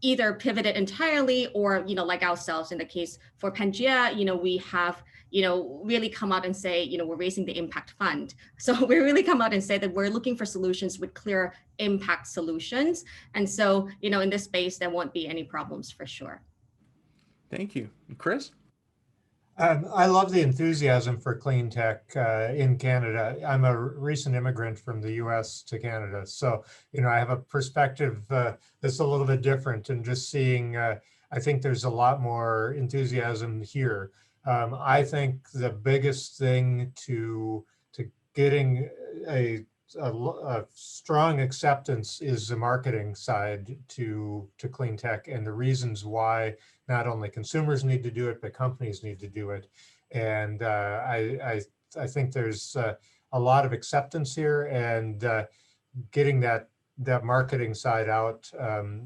either pivoted entirely or, like ourselves in the case for Pangea, we have, really come out and say, we're raising the impact fund. So we really come out and say that we're looking for solutions with clear impact solutions. And so, in this space, there won't be any problems for sure. Thank you. Chris? I love the enthusiasm for clean tech in Canada. I'm a recent immigrant from the US to Canada. So, I have a perspective that's a little bit different, and just seeing, I think there's a lot more enthusiasm here. I think the biggest thing to getting a strong acceptance is the marketing side to clean tech, and the reasons why not only consumers need to do it, but companies need to do it. And I think there's a lot of acceptance here, and getting that marketing side out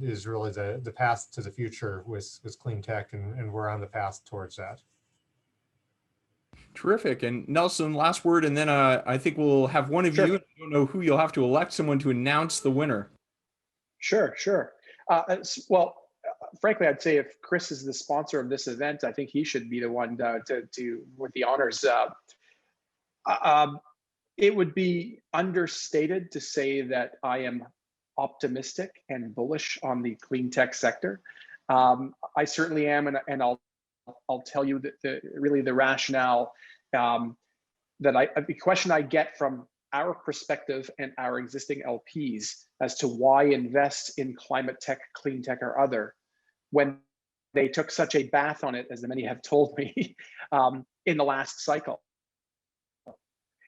is really the path to the future with clean tech, and we're on the path towards that. Terrific. And Nelson, last word, and then I think we'll have one of you. I don't know who you'll have to elect someone to announce the winner. Sure. Well, frankly, I'd say if Chris is the sponsor of this event, I think he should be the one to with the honors. It would be understated to say that I am optimistic and bullish on the clean tech sector. I certainly am, and I'll tell you that the rationale the question I get from our perspective and our existing LPs as to why invest in climate tech, clean tech, or other, when they took such a bath on it, as many have told me, in the last cycle.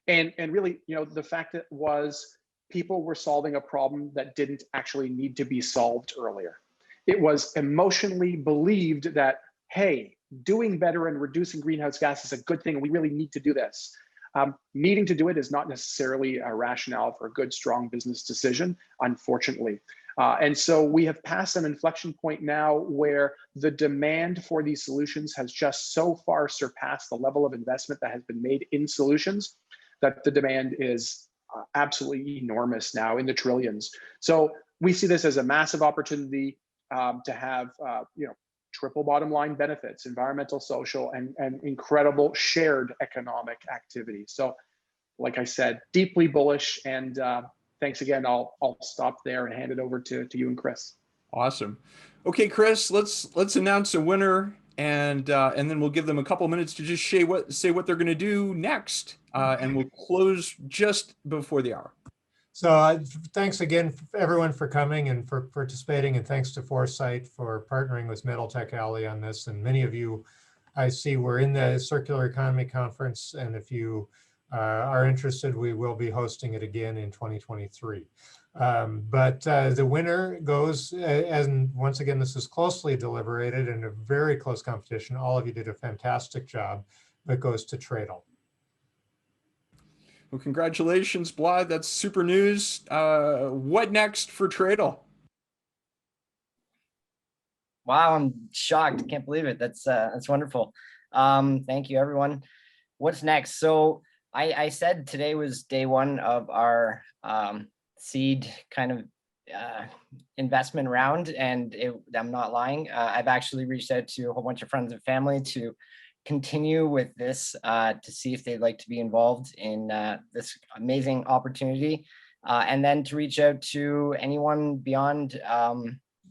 And really, the fact that was people were solving a problem that didn't actually need to be solved earlier. It was emotionally believed that, hey, doing better and reducing greenhouse gas is a good thing. We really need to do this. Needing to do it is not necessarily a rationale for a good, strong business decision, unfortunately. And so we have passed an inflection point now where the demand for these solutions has just so far surpassed the level of investment that has been made in solutions that the demand is absolutely enormous now, in the trillions. So we see this as a massive opportunity to have triple bottom line benefits, environmental, social, and incredible shared economic activity. So like I said, deeply bullish, and thanks again. I'll stop there and hand it over to you and Chris. Awesome. Okay, Chris, let's announce a winner, and then we'll give them a couple minutes to just say what they're going to do next, and we'll close just before the hour. So thanks again, everyone, for coming and for participating, and thanks to Foresight for partnering with Metal Tech Alley on this. And many of you, I see, were in the Circular Economy Conference, and if you are interested, we will be hosting it again in 2023. But the winner goes, and once again, this is closely deliberated and a very close competition. All of you did a fantastic job, but goes to Tradle. Well, congratulations, Blythe. That's super news. What next for Tradle? Wow, I'm shocked. Can't believe it. That's wonderful. Thank you, everyone. What's next? So I said today was day one of our seed kind of investment round, and I'm not lying. I've actually reached out to a whole bunch of friends and family to continue with this to see if they'd like to be involved in this amazing opportunity, and then to reach out to anyone beyond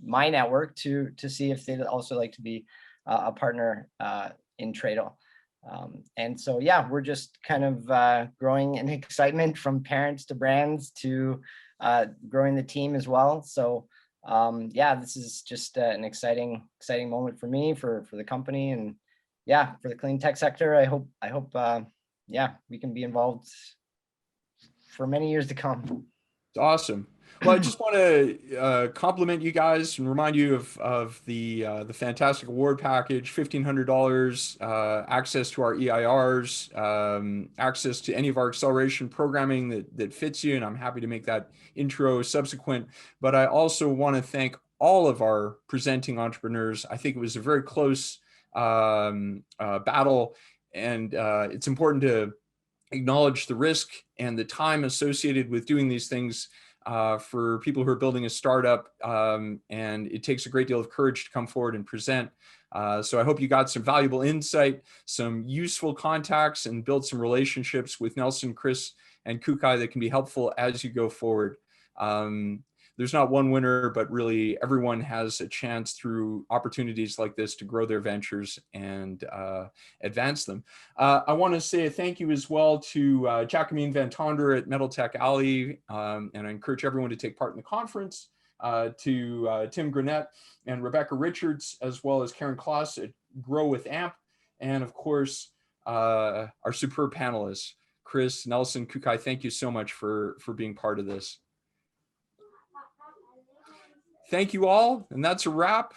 my network to see if they'd also like to be a partner in Tradle. And so, yeah, we're just kind of growing in excitement from parents to brands to growing the team as well. So yeah, this is just an exciting moment for me, for the company, and yeah, for the clean tech sector. I hope yeah, we can be involved for many years to come. It's awesome. Well, I just want to compliment you guys and remind you of the fantastic award package: $1,500, access to our EIRs, access to any of our acceleration programming that fits you, and I'm happy to make that intro subsequent. But I also want to thank all of our presenting entrepreneurs. I think it was a very close battle, and it's important to acknowledge the risk and the time associated with doing these things for people who are building a startup, and it takes a great deal of courage to come forward and present. So I hope you got some valuable insight, some useful contacts, and build some relationships with Nelson, Chris, and Kukai that can be helpful as you go forward. There's not one winner, but really everyone has a chance through opportunities like this to grow their ventures and advance them. I want to say a thank you as well to Jacqueline Van Tonder at Metal Tech Alley, and I encourage everyone to take part in the conference, to Tim Granette and Rebecca Richards, as well as Karen Kloss at Grow with AMP, and of course, our superb panelists, Chris, Nelson, Kukai. Thank you so much for being part of this. Thank you all, and that's a wrap.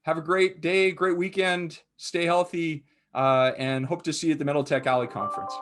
Have a great day, great weekend, stay healthy, and hope to see you at the Metal Tech Alley Conference.